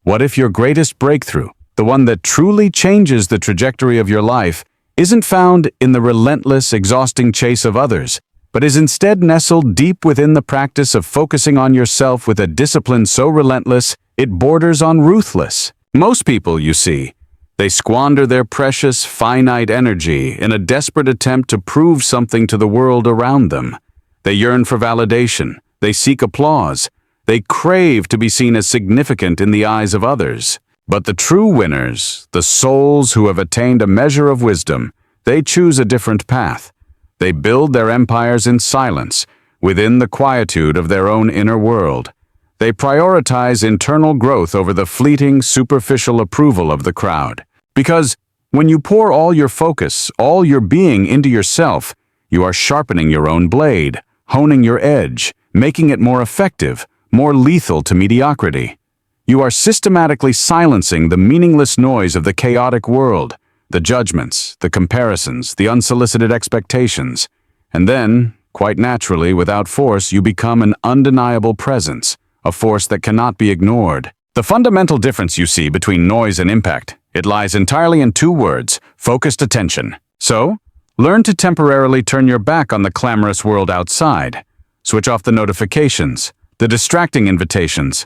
What if your greatest breakthrough, the one that truly changes the trajectory of your life, isn't found in the relentless, exhausting chase of others, but is instead nestled deep within the practice of focusing on yourself with a discipline so relentless it borders on ruthless? Most people, you see, they squander their precious, finite energy in a desperate attempt to prove something to the world around them. They yearn for validation, they seek applause, they crave to be seen as significant in the eyes of others. But the true winners, the souls who have attained a measure of wisdom, they choose a different path. They build their empires in silence, within the quietude of their own inner world. They prioritize internal growth over the fleeting, superficial approval of the crowd. Because when you pour all your focus, all your being into yourself, you are sharpening your own blade, honing your edge, making it more effective, more lethal to mediocrity. You are systematically silencing the meaningless noise of the chaotic world, the judgments, the comparisons, the unsolicited expectations. And then, quite naturally, without force, you become an undeniable presence, a force that cannot be ignored. The fundamental difference you see between noise and impact, it lies entirely in two words: focused attention. So, learn to temporarily turn your back on the clamorous world outside. Switch off the notifications, the distracting invitations.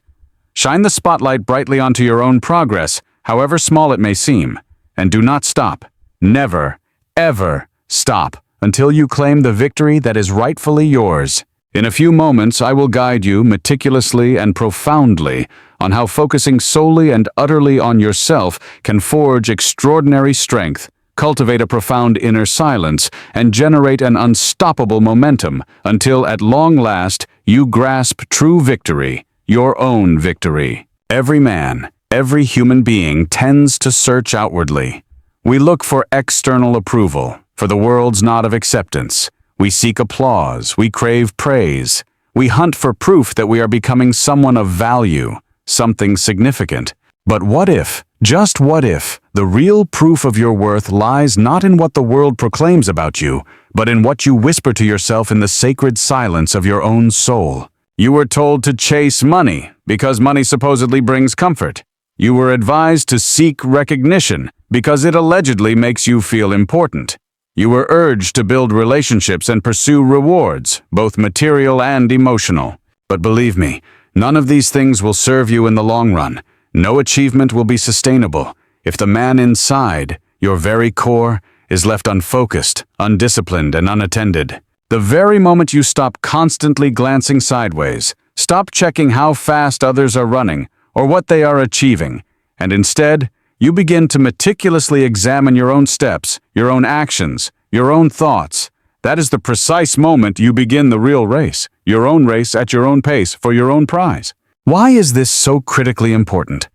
Shine the spotlight brightly onto your own progress, however small it may seem. And do not stop. Never, ever stop until you claim the victory that is rightfully yours. In a few moments, I will guide you meticulously and profoundly on how focusing solely and utterly on yourself can forge extraordinary strength, cultivate a profound inner silence, and generate an unstoppable momentum until, at long last, you grasp true victory, your own victory. Every man, every human being tends to search outwardly. We look for external approval, for the world's nod of acceptance. We seek applause, we crave praise. We hunt for proof that we are becoming someone of value, something significant. But what if, just what if, the real proof of your worth lies not in what the world proclaims about you, but in what you whisper to yourself in the sacred silence of your own soul? You were told to chase money because money supposedly brings comfort. You were advised to seek recognition because it allegedly makes you feel important. You were urged to build relationships and pursue rewards, both material and emotional. But believe me, none of these things will serve you in the long run. No achievement will be sustainable if the man inside, your very core, is left unfocused, undisciplined, and unattended. The very moment you stop constantly glancing sideways, stop checking how fast others are running or what they are achieving, and instead, you begin to meticulously examine your own steps, your own actions, your own thoughts. That is the precise moment you begin the real race, your own race at your own pace for your own prize. Why is this so critically important?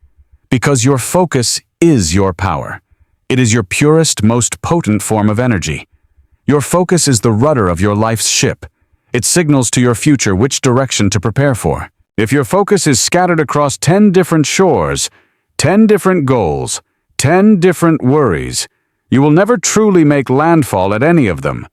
Because your focus is your power. It is your purest, most potent form of energy. Your focus is the rudder of your life's ship. It signals to your future which direction to prepare for. If your focus is scattered across 10 different shores, 10 different goals, 10 different worries, you will never truly make landfall at any of them.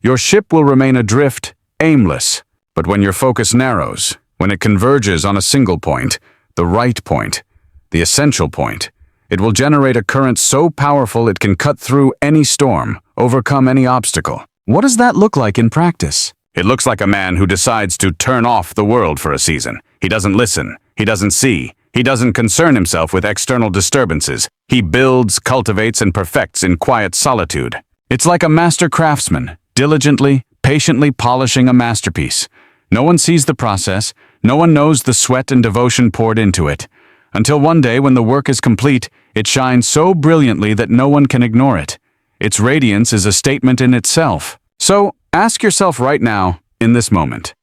Your ship will remain adrift, aimless. But when your focus narrows, when it converges on a single point, the right point, the essential point, it will generate a current so powerful it can cut through any storm, overcome any obstacle. What does that look like in practice? It looks like a man who decides to turn off the world for a season. He doesn't listen. He doesn't see. He doesn't concern himself with external disturbances. He builds, cultivates, and perfects in quiet solitude. It's like a master craftsman, diligently, patiently polishing a masterpiece. No one sees the process. No one knows the sweat and devotion poured into it. Until one day, when the work is complete, it shines so brilliantly that no one can ignore it. Its radiance is a statement in itself. So, ask yourself right now, in this moment,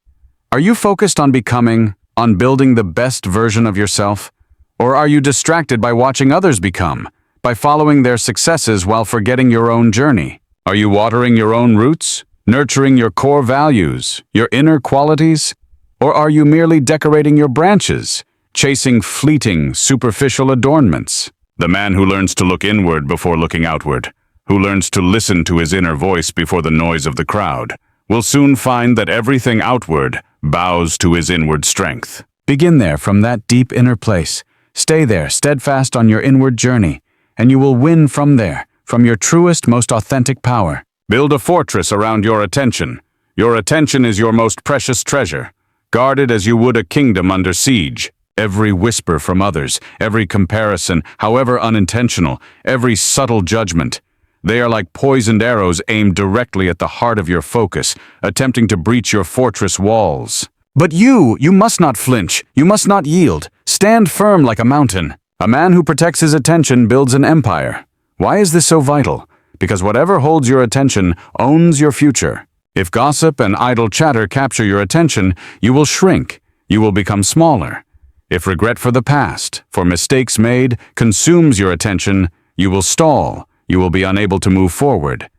are you focused on becoming, on building the best version of yourself? Or are you distracted by watching others become, by following their successes while forgetting your own journey? Are you watering your own roots, nurturing your core values, your inner qualities? Or are you merely decorating your branches, chasing fleeting, superficial adornments? The man who learns to look inward before looking outward, who learns to listen to his inner voice before the noise of the crowd, will soon find that everything outward bows to his inward strength. Begin there from that deep inner place. Stay there, steadfast on your inward journey, and you will win from there, from your truest, most authentic power. Build a fortress around your attention. Your attention is your most precious treasure. Guard it as you would a kingdom under siege. Every whisper from others, every comparison, however unintentional, every subtle judgment, they are like poisoned arrows aimed directly at the heart of your focus, attempting to breach your fortress walls. But you must not flinch. You must not yield. Stand firm like a mountain. A man who protects his attention builds an empire. Why is this so vital? Because whatever holds your attention owns your future. If gossip and idle chatter capture your attention, you will shrink. You will become smaller. If regret for the past, for mistakes made, consumes your attention, you will stall. You will be unable to move forward.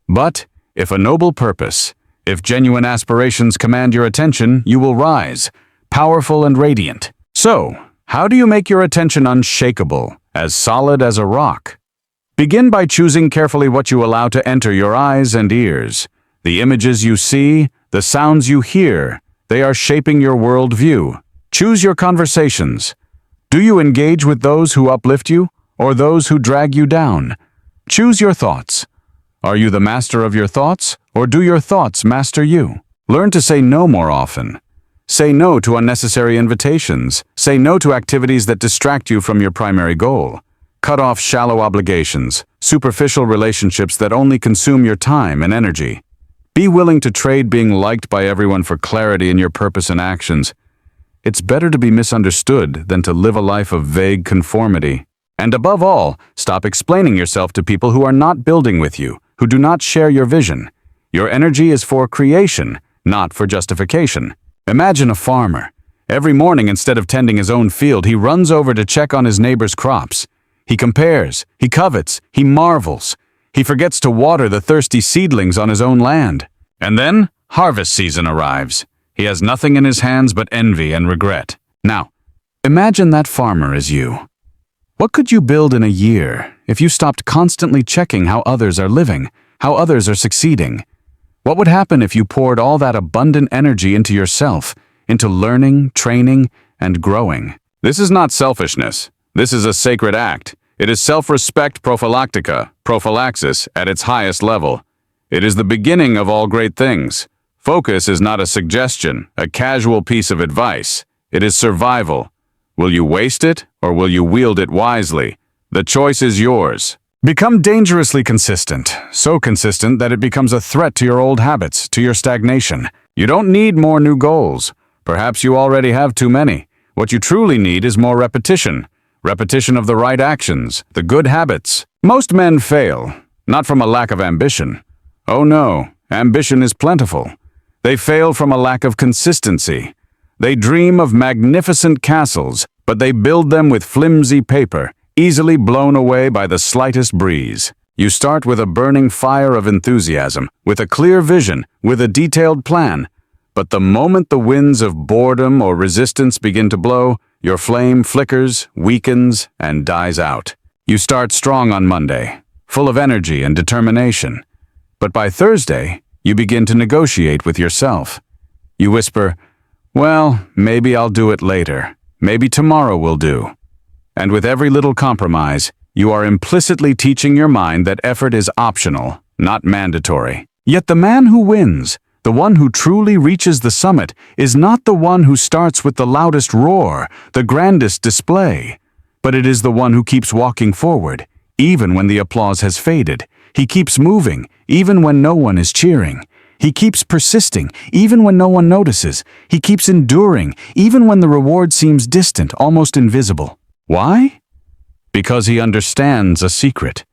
But if a noble purpose, if genuine aspirations command your attention, you will rise, powerful and radiant. So, how do you make your attention unshakable, as solid as a rock? Begin by choosing carefully what you allow to enter your eyes and ears. The images you see, the sounds you hear, they are shaping your worldview. Choose your conversations. Do you engage with those who uplift you, or those who drag you down? Choose your thoughts. Are you the master of your thoughts, or do your thoughts master you? Learn to say no more often. Say no to unnecessary invitations. Say no to activities that distract you from your primary goal. Cut off shallow obligations, superficial relationships that only consume your time and energy. Be willing to trade being liked by everyone for clarity in your purpose and actions. It's better to be misunderstood than to live a life of vague conformity. And above all, stop explaining yourself to people who are not building with you, who do not share your vision. Your energy is for creation, not for justification. Imagine a farmer. Every morning, instead of tending his own field, he runs over to check on his neighbor's crops. He compares, he covets, he marvels. He forgets to water the thirsty seedlings on his own land. And then, harvest season arrives. He has nothing in his hands but envy and regret. Now, imagine that farmer as you. What could you build in a year if you stopped constantly checking how others are living, how others are succeeding? What would happen if you poured all that abundant energy into yourself, into learning, training, and growing? This is not selfishness. This is a sacred act. It is self-respect prophylaxis at its highest level. It is the beginning of all great things. Focus is not a suggestion, a casual piece of advice. It is survival. Will you waste it, or will you wield it wisely? The choice is yours. Become dangerously consistent, so consistent that it becomes a threat to your old habits, to your stagnation. You don't need more new goals. Perhaps you already have too many. What you truly need is more repetition. Repetition of the right actions, the good habits. Most men fail, not from a lack of ambition. Oh no, ambition is plentiful. They fail from a lack of consistency. They dream of magnificent castles, but they build them with flimsy paper, easily blown away by the slightest breeze. You start with a burning fire of enthusiasm, with a clear vision, with a detailed plan. But the moment the winds of boredom or resistance begin to blow, your flame flickers, weakens, and dies out. You start strong on Monday, full of energy and determination. But by Thursday, you begin to negotiate with yourself. You whisper, "Well, maybe I'll do it later. Maybe tomorrow will do." And with every little compromise, you are implicitly teaching your mind that effort is optional, not mandatory. Yet the man who wins, the one who truly reaches the summit, is not the one who starts with the loudest roar, the grandest display, but it is the one who keeps walking forward, even when the applause has faded. He keeps moving, even when no one is cheering. He keeps persisting, even when no one notices. He keeps enduring, even when the reward seems distant, almost invisible. Why? Because he understands a secret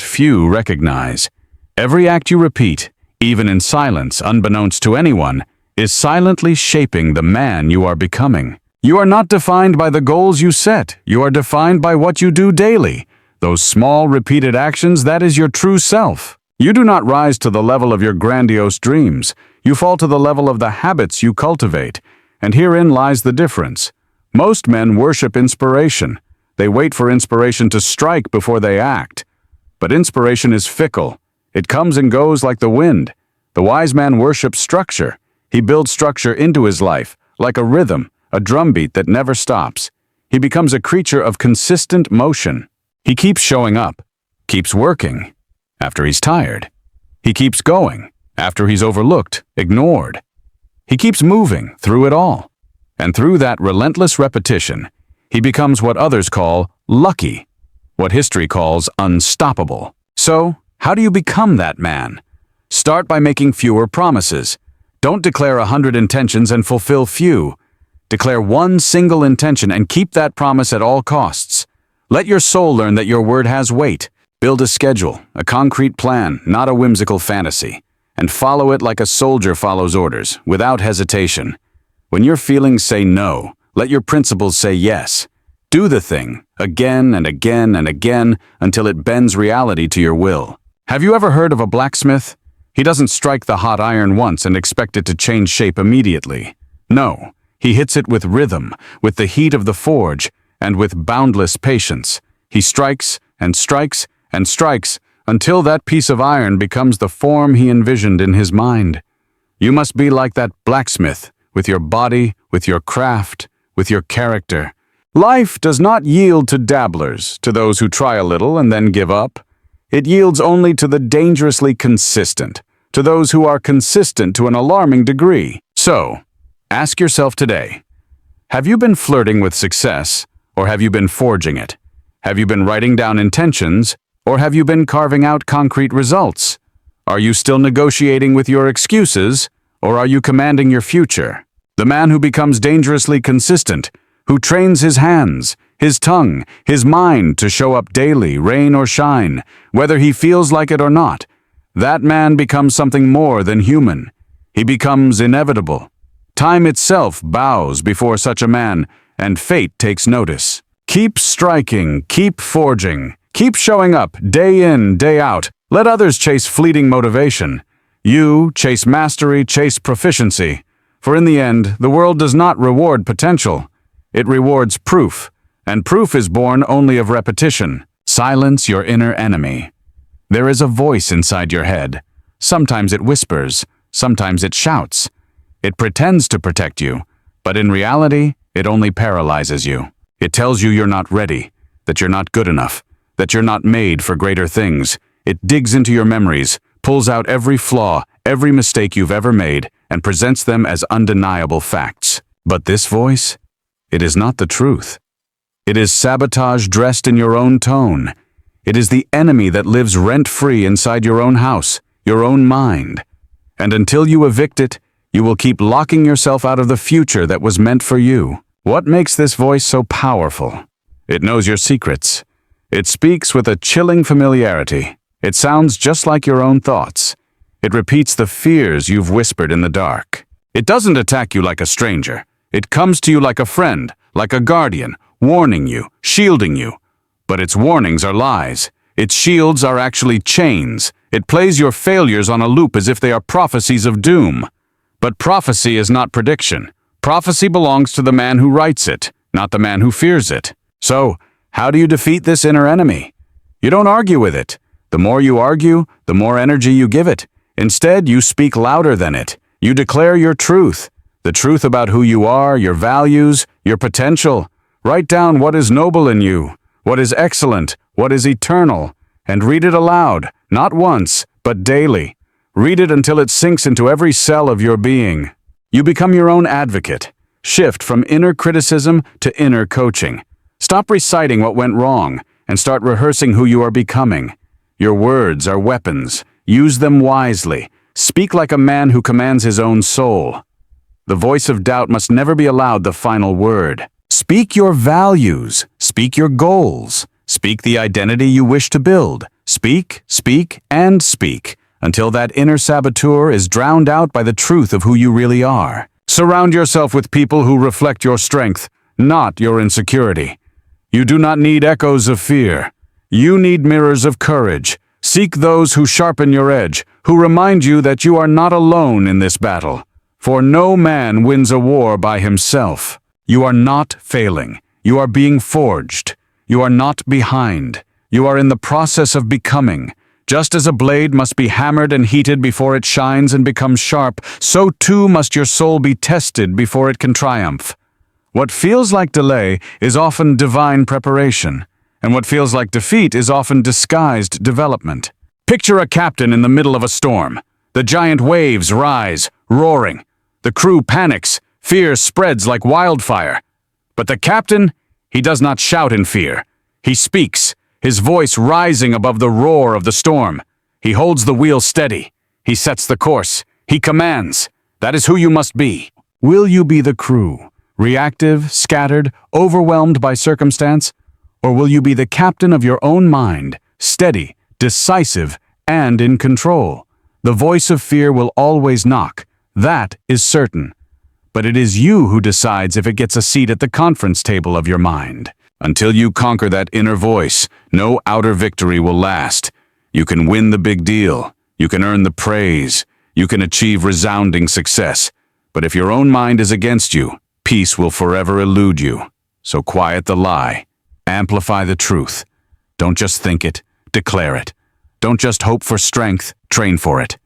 few recognize. Every act you repeat, even in silence, unbeknownst to anyone, is silently shaping the man you are becoming. You are not defined by the goals you set. You are defined by what you do daily. Those small, repeated actions, that is your true self. You do not rise to the level of your grandiose dreams. You fall to the level of the habits you cultivate. And herein lies the difference. Most men worship inspiration. They wait for inspiration to strike before they act. But inspiration is fickle. It comes and goes like the wind. The wise man worships structure. He builds structure into his life, like a rhythm, a drumbeat that never stops. he becomes a creature of consistent motion. He keeps showing up, keeps working, after he's tired. He keeps going, after he's overlooked, ignored. He keeps moving through it all. And through that relentless repetition, he becomes what others call lucky, what history calls unstoppable. So, how do you become that man? Start by making fewer promises. Don't declare 100 intentions and fulfill few. Declare one single intention and keep that promise at all costs. Let your soul learn that your word has weight. Build a schedule, a concrete plan, not a whimsical fantasy, and follow it like a soldier follows orders, without hesitation. When your feelings say no, let your principles say yes. Do the thing, again and again and again, until it bends reality to your will. Have you ever heard of a blacksmith? He doesn't strike the hot iron once and expect it to change shape immediately. No, he hits it with rhythm, with the heat of the forge, and with boundless patience. He strikes and strikes and strikes until that piece of iron becomes the form he envisioned in his mind. You must be like that blacksmith, with your body, with your craft, with your character. Life does not yield to dabblers, to those who try a little and then give up. It yields only to the dangerously consistent, to those who are consistent to an alarming degree. So, ask yourself today, have you been flirting with success, or have you been forging it? Have you been writing down intentions, or have you been carving out concrete results? Are you still negotiating with your excuses, or are you commanding your future? The man who becomes dangerously consistent, who trains his hands, his tongue, his mind to show up daily, rain or shine, whether he feels like it or not, that man becomes something more than human. He becomes inevitable. Time itself bows before such a man, and fate takes notice. Keep striking, keep forging, keep showing up day in, day out. Let others chase fleeting motivation. You chase mastery, chase proficiency. For in the end, the world does not reward potential. It rewards proof, and proof is born only of repetition. Silence your inner enemy. There is a voice inside your head. Sometimes it whispers, sometimes it shouts. It pretends to protect you, but in reality, it only paralyzes you. It tells you you're not ready, that you're not good enough, that you're not made for greater things. It digs into your memories, pulls out every flaw, every mistake you've ever made, and presents them as undeniable facts. But this voice, it is not the truth. It is sabotage dressed in your own tone. It is the enemy that lives rent-free inside your own house, your own mind. And until you evict it, you will keep locking yourself out of the future that was meant for you. What makes this voice so powerful? It knows your secrets. It speaks with a chilling familiarity. It sounds just like your own thoughts. It repeats the fears you've whispered in the dark. It doesn't attack you like a stranger. It comes to you like a friend, like a guardian, warning you, shielding you. But its warnings are lies. Its shields are actually chains. It plays your failures on a loop as if they are prophecies of doom. But prophecy is not prediction. Prophecy belongs to the man who writes it, not the man who fears it. So, how do you defeat this inner enemy? You don't argue with it. The more you argue, the more energy you give it. Instead, you speak louder than it. You declare your truth. The truth about who you are, your values, your potential. Write down what is noble in you, what is excellent, what is eternal, and read it aloud, not once, but daily. Read it until it sinks into every cell of your being. You become your own advocate. Shift from inner criticism to inner coaching. Stop reciting what went wrong and start rehearsing who you are becoming. Your words are weapons. Use them wisely. Speak like a man who commands his own soul. The voice of doubt must never be allowed the final word. Speak your values. Speak your goals. Speak the identity you wish to build. Speak, speak, and speak, until that inner saboteur is drowned out by the truth of who you really are. Surround yourself with people who reflect your strength, not your insecurity. You do not need echoes of fear. You need mirrors of courage. Seek those who sharpen your edge, who remind you that you are not alone in this battle. For no man wins a war by himself. You are not failing. You are being forged. You are not behind. You are in the process of becoming. Just as a blade must be hammered and heated before it shines and becomes sharp, so too must your soul be tested before it can triumph. What feels like delay is often divine preparation, and what feels like defeat is often disguised development. Picture a captain in the middle of a storm. The giant waves rise, roaring. The crew panics, fear spreads like wildfire. But the captain, he does not shout in fear. He speaks, his voice rising above the roar of the storm. He holds the wheel steady. He sets the course. He commands. That is who you must be. Will you be the crew, reactive, scattered, overwhelmed by circumstance? Or will you be the captain of your own mind, steady, decisive, and in control? The voice of fear will always knock. That is certain. But it is you who decides if it gets a seat at the conference table of your mind. Until you conquer that inner voice, no outer victory will last. You can win the big deal. You can earn the praise. You can achieve resounding success. But if your own mind is against you, peace will forever elude you. So quiet the lie. Amplify the truth. Don't just think it, declare it. Don't just hope for strength, train for it.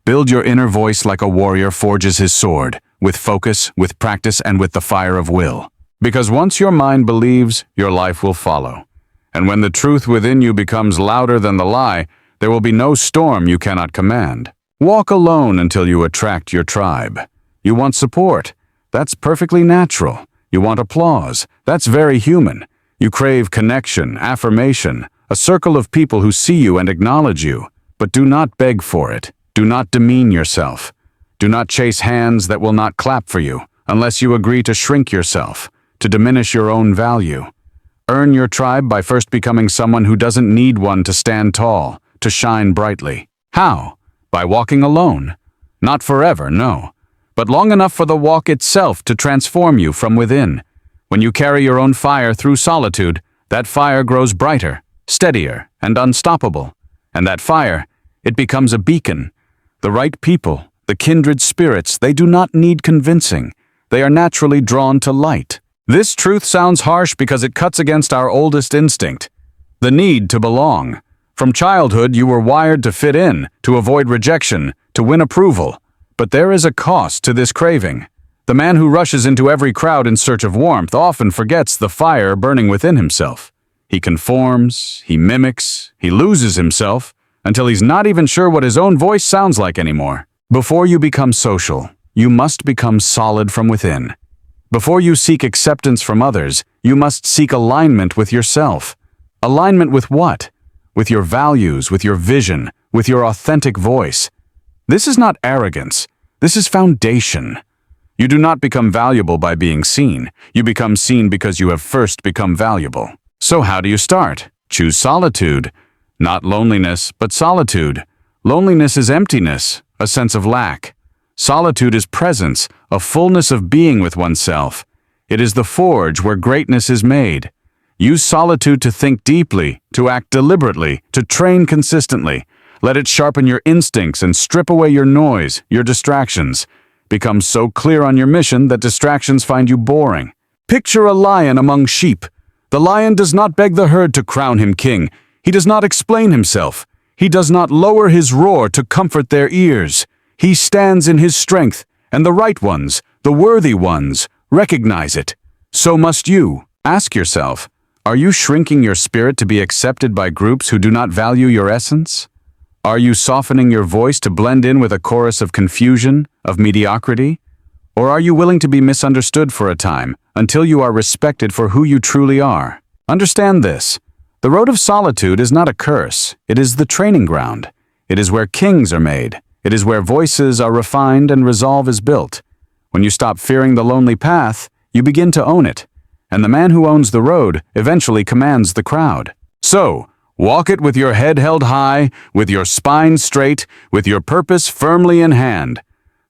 Build your inner voice like a warrior forges his sword, with focus, with practice, and with the fire of will. Because once your mind believes, your life will follow. And when the truth within you becomes louder than the lie, there will be no storm you cannot command. Walk alone until you attract your tribe. You want support. That's perfectly natural. You want applause. That's very human. You crave connection, affirmation, a circle of people who see you and acknowledge you. But do not beg for it. Do not demean yourself. Do not chase hands that will not clap for you, unless you agree to shrink yourself, to diminish your own value. Earn your tribe by first becoming someone who doesn't need one to stand tall, to shine brightly. How? By walking alone. Not forever, no, but long enough for the walk itself to transform you from within. When you carry your own fire through solitude, that fire grows brighter, steadier, and unstoppable. And that fire, it becomes a beacon. The right people, the kindred spirits, they do not need convincing. They are naturally drawn to light. This truth sounds harsh because it cuts against our oldest instinct, the need to belong. From childhood, you were wired to fit in, to avoid rejection, to win approval. But there is a cost to this craving. The man who rushes into every crowd in search of warmth often forgets the fire burning within himself. He conforms, he mimics, he loses himself, until he's not even sure what his own voice sounds like anymore. Before you become social, you must become solid from within. Before you seek acceptance from others, you must seek alignment with yourself. Alignment with what? With your values, with your vision, with your authentic voice. This is not arrogance. This is foundation. You do not become valuable by being seen. You become seen because you have first become valuable. So how do you start? Choose solitude. Not loneliness, but solitude. Loneliness is emptiness, a sense of lack. Solitude is presence, a fullness of being with oneself. It is the forge where greatness is made. Use solitude to think deeply, to act deliberately, to train consistently. Let it sharpen your instincts and strip away your noise, your distractions. Become so clear on your mission that distractions find you boring. Picture a lion among sheep. The lion does not beg the herd to crown him king. He does not explain himself. He does not lower his roar to comfort their ears. He stands in his strength, and the right ones, the worthy ones, recognize it. So must you. Ask yourself, are you shrinking your spirit to be accepted by groups who do not value your essence? Are you softening your voice to blend in with a chorus of confusion, of mediocrity? Or are you willing to be misunderstood for a time, until you are respected for who you truly are? Understand this. The road of solitude is not a curse. It is the training ground. It is where kings are made. It is where voices are refined and resolve is built. When you stop fearing the lonely path, you begin to own it. And the man who owns the road eventually commands the crowd. So, walk it with your head held high, with your spine straight, with your purpose firmly in hand.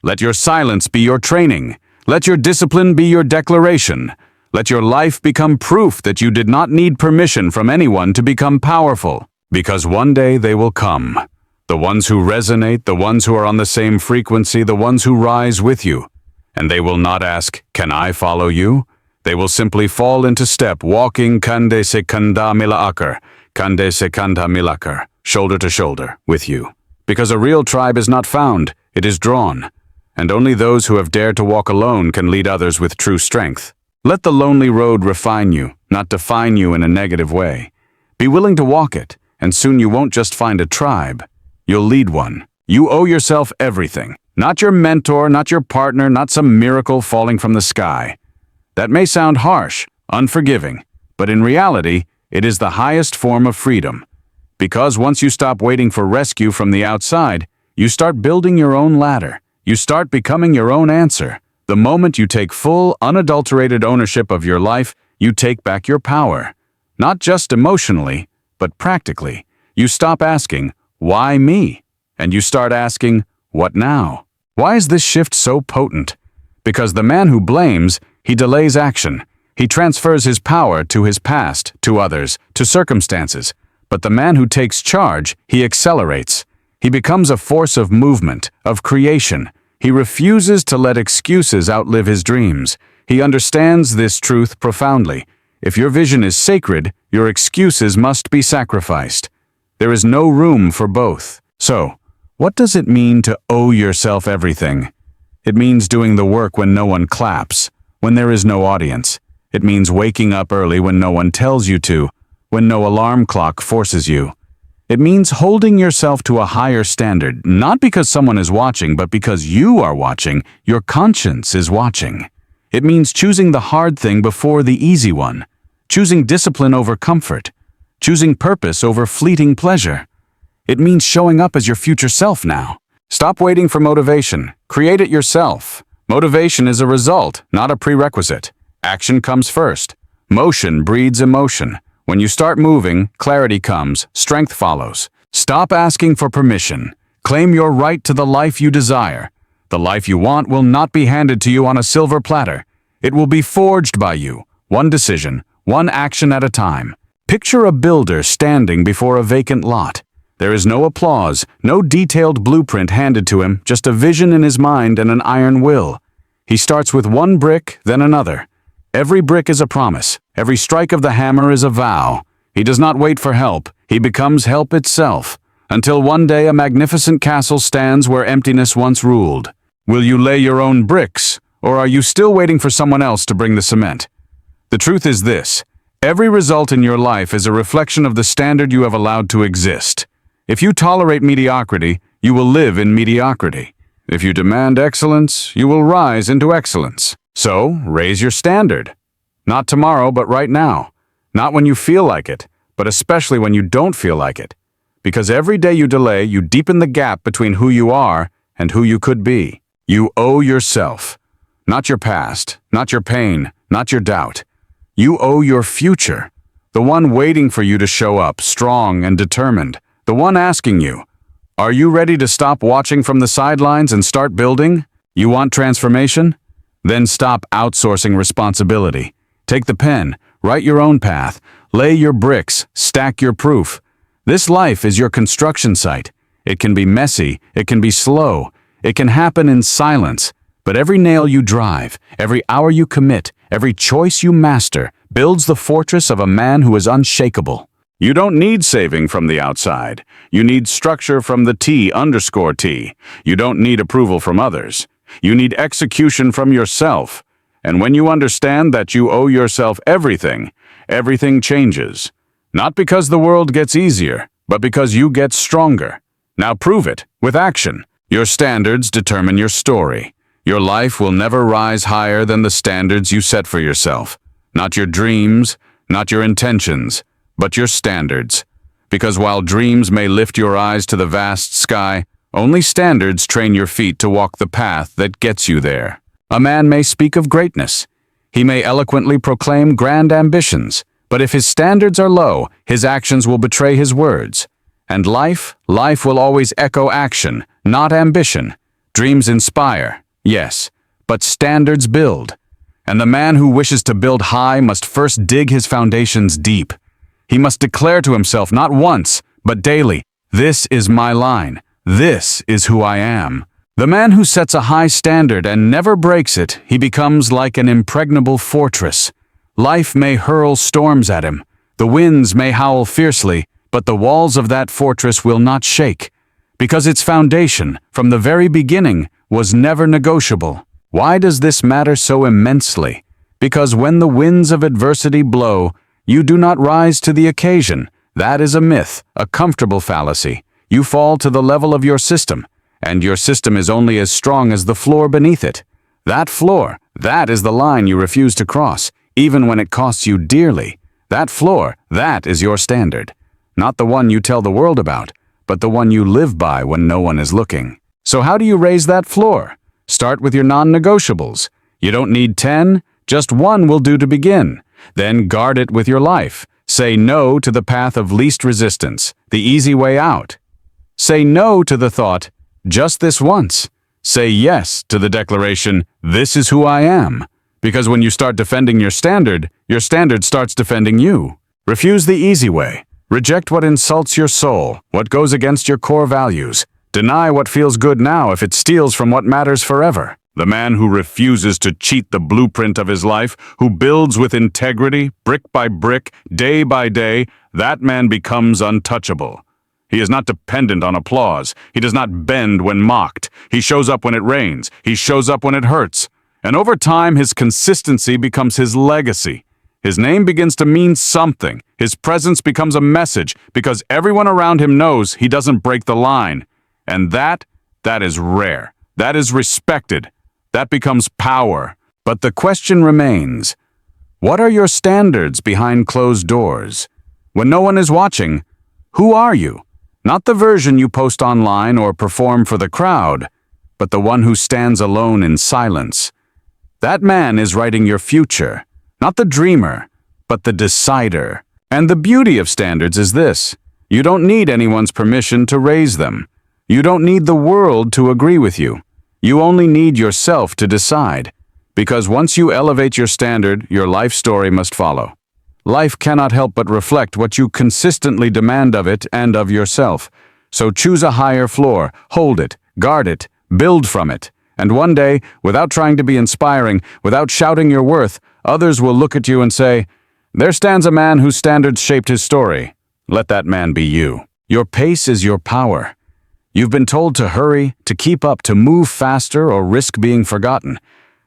Let your silence be your training. Let your discipline be your declaration. Let your life become proof that you did not need permission from anyone to become powerful. Because one day they will come. The ones who resonate, the ones who are on the same frequency, the ones who rise with you. And they will not ask, "Can I follow you?" They will simply fall into step, walking kande se kanda milaakar, kande se kanda milakar, shoulder to shoulder, with you. Because a real tribe is not found, it is drawn. And only those who have dared to walk alone can lead others with true strength. Let the lonely road refine you, not define you in a negative way. Be willing to walk it, and soon you won't just find a tribe. You'll lead one. You owe yourself everything. Not your mentor, not your partner, not some miracle falling from the sky. That may sound harsh, unforgiving, but in reality, it is the highest form of freedom. Because once you stop waiting for rescue from the outside, you start building your own ladder. You start becoming your own answer. The moment you take full, unadulterated ownership of your life, you take back your power. Not just emotionally, but practically. You stop asking, "Why me?" And you start asking, "What now?" Why is this shift so potent? Because the man who blames, he delays action. He transfers his power to his past, to others, to circumstances. But the man who takes charge, he accelerates. He becomes a force of movement, of creation. He refuses to let excuses outlive his dreams. He understands this truth profoundly. If your vision is sacred, your excuses must be sacrificed. There is no room for both. So, what does it mean to owe yourself everything? It means doing the work when no one claps, when there is no audience. It means waking up early when no one tells you to, when no alarm clock forces you. It means holding yourself to a higher standard, not because someone is watching, but because you are watching, your conscience is watching. It means choosing the hard thing before the easy one, choosing discipline over comfort, choosing purpose over fleeting pleasure. It means showing up as your future self now. Stop waiting for motivation. Create it yourself. Motivation is a result, not a prerequisite. Action comes first. Motion breeds emotion. When you start moving, clarity comes, strength follows. Stop asking for permission. Claim your right to the life you desire. The life you want will not be handed to you on a silver platter. It will be forged by you, one decision, one action at a time. Picture a builder standing before a vacant lot. There is no applause, no detailed blueprint handed to him, just a vision in his mind and an iron will. He starts with one brick, then another. Every brick is a promise. Every strike of the hammer is a vow. He does not wait for help. He becomes help itself. Until one day a magnificent castle stands where emptiness once ruled. Will you lay your own bricks, or are you still waiting for someone else to bring the cement? The truth is this: every result in your life is a reflection of the standard you have allowed to exist. If you tolerate mediocrity, you will live in mediocrity. If you demand excellence, you will rise into excellence. So, raise your standard. Not tomorrow, but right now. Not when you feel like it, but especially when you don't feel like it. Because every day you delay, you deepen the gap between who you are and who you could be. You owe yourself. Not your past, not your pain, not your doubt. You owe your future. The one waiting for you to show up, strong and determined. The one asking you, are you ready to stop watching from the sidelines and start building? You want transformation? Then stop outsourcing responsibility. Take the pen, write your own path, lay your bricks, stack your proof. This life is your construction site. It can be messy, it can be slow, it can happen in silence, but every nail you drive, every hour you commit, every choice you master builds the fortress of a man who is unshakable. You don't need saving from the outside. You need structure from the T_T. You don't need approval from others. You need execution from yourself. And when you understand that you owe yourself everything, everything changes. Not because the world gets easier, but because you get stronger. Now prove it, with action. Your standards determine your story. Your life will never rise higher than the standards you set for yourself. Not your dreams, not your intentions, but your standards. Because while dreams may lift your eyes to the vast sky, only standards train your feet to walk the path that gets you there. A man may speak of greatness. He may eloquently proclaim grand ambitions, but if his standards are low, his actions will betray his words. And life will always echo action, not ambition. Dreams inspire, yes, but standards build. And the man who wishes to build high must first dig his foundations deep. He must declare to himself not once, but daily, "This is my line. This is who I am." The man who sets a high standard and never breaks it, he becomes like an impregnable fortress. Life may hurl storms at him. The winds may howl fiercely, but the walls of that fortress will not shake, because its foundation, from the very beginning, was never negotiable. Why does this matter so immensely? Because when the winds of adversity blow, you do not rise to the occasion. That is a myth, a comfortable fallacy. You fall to the level of your system, and your system is only as strong as the floor beneath it. That floor, that is the line you refuse to cross, even when it costs you dearly. That floor, that is your standard. Not the one you tell the world about, but the one you live by when no one is looking. So how do you raise that floor? Start with your non-negotiables. You don't need 10, just one will do to begin. Then guard it with your life. Say no to the path of least resistance, the easy way out. Say no to the thought, just this once. Say yes to the declaration, this is who I am. Because when you start defending your standard starts defending you. Refuse the easy way. Reject what insults your soul, what goes against your core values. Deny what feels good now if it steals from what matters forever. The man who refuses to cheat the blueprint of his life, who builds with integrity, brick by brick, day by day, that man becomes untouchable. He is not dependent on applause. He does not bend when mocked. He shows up when it rains. He shows up when it hurts. And over time, his consistency becomes his legacy. His name begins to mean something. His presence becomes a message because everyone around him knows he doesn't break the line. And that is rare. That is respected. That becomes power. But the question remains, what are your standards behind closed doors? When no one is watching, who are you? Not the version you post online or perform for the crowd, but the one who stands alone in silence. That man is writing your future, not the dreamer, but the decider. And the beauty of standards is this: you don't need anyone's permission to raise them. You don't need the world to agree with you. You only need yourself to decide. Because once you elevate your standard, your life story must follow. Life cannot help but reflect what you consistently demand of it and of yourself. So choose a higher floor, hold it, guard it, build from it. And one day, without trying to be inspiring, without shouting your worth, others will look at you and say, "There stands a man whose standards shaped his story." Let that man be you. Your pace is your power. You've been told to hurry, to keep up, to move faster, or risk being forgotten.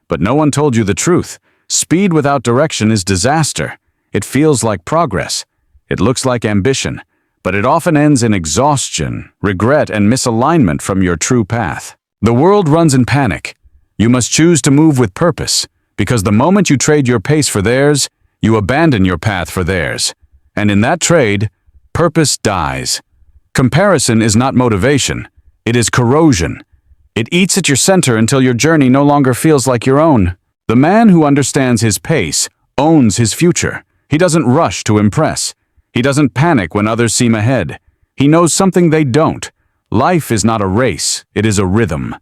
But no one told you the truth. Speed without direction is disaster. It feels like progress. It looks like ambition. But it often ends in exhaustion, regret, and misalignment from your true path. The world runs in panic. You must choose to move with purpose, because the moment you trade your pace for theirs, you abandon your path for theirs. And in that trade, purpose dies. Comparison is not motivation. It is corrosion. It eats at your center until your journey no longer feels like your own. The man who understands his pace owns his future. He doesn't rush to impress. He doesn't panic when others seem ahead. He knows something they don't. Life is not a race, it is a rhythm.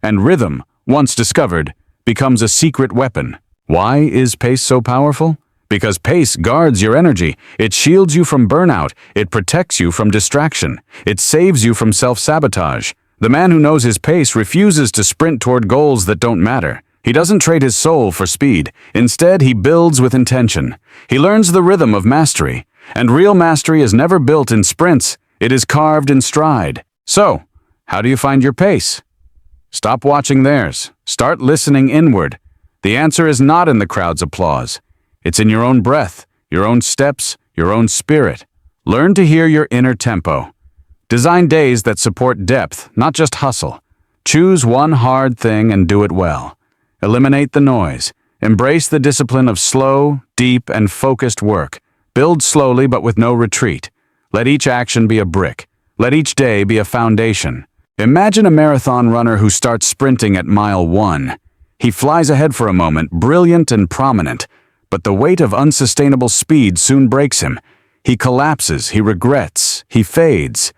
And rhythm, once discovered, becomes a secret weapon. Why is pace so powerful? Because pace guards your energy. It shields you from burnout. It protects you from distraction. It saves you from self-sabotage. The man who knows his pace refuses to sprint toward goals that don't matter. He doesn't trade his soul for speed. Instead, he builds with intention. He learns the rhythm of mastery. And real mastery is never built in sprints. It is carved in stride. So, how do you find your pace? Stop watching theirs. Start listening inward. The answer is not in the crowd's applause. It's in your own breath, your own steps, your own spirit. Learn to hear your inner tempo. Design days that support depth, not just hustle. Choose one hard thing and do it well. Eliminate the noise. Embrace the discipline of slow, deep, and focused work. Build slowly but with no retreat. Let each action be a brick. Let each day be a foundation. Imagine a marathon runner who starts sprinting at mile 1. He flies ahead for a moment, brilliant and prominent. But the weight of unsustainable speed soon breaks him. He collapses, he regrets, he fades.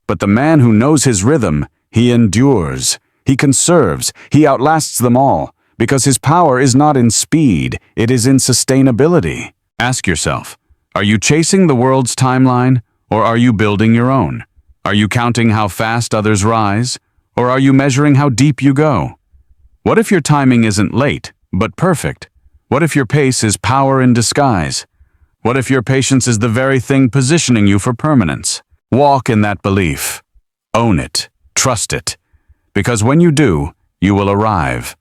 But the man who knows his rhythm, he endures. He conserves, he outlasts them all. Because his power is not in speed, it is in sustainability. Ask yourself, are you chasing the world's timeline, or are you building your own? Are you counting how fast others rise, or are you measuring how deep you go? What if your timing isn't late, but perfect? What if your pace is power in disguise? What if your patience is the very thing positioning you for permanence? Walk in that belief. Own it. Trust it. Because when you do, you will arrive.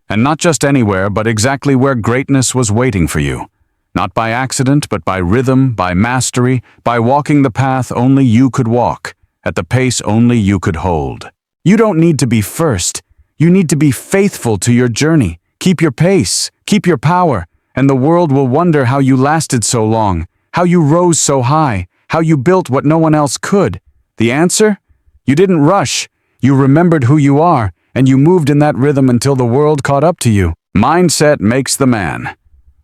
And not just anywhere, but exactly where greatness was waiting for you. Not by accident, but by rhythm, by mastery, by walking the path only you could walk, at the pace only you could hold. You don't need to be first. You need to be faithful to your journey. Keep your pace, keep your power, and the world will wonder how you lasted so long, how you rose so high, how you built what no one else could. The answer? You didn't rush. You remembered who you are, and you moved in that rhythm until the world caught up to you. Mindset makes the man.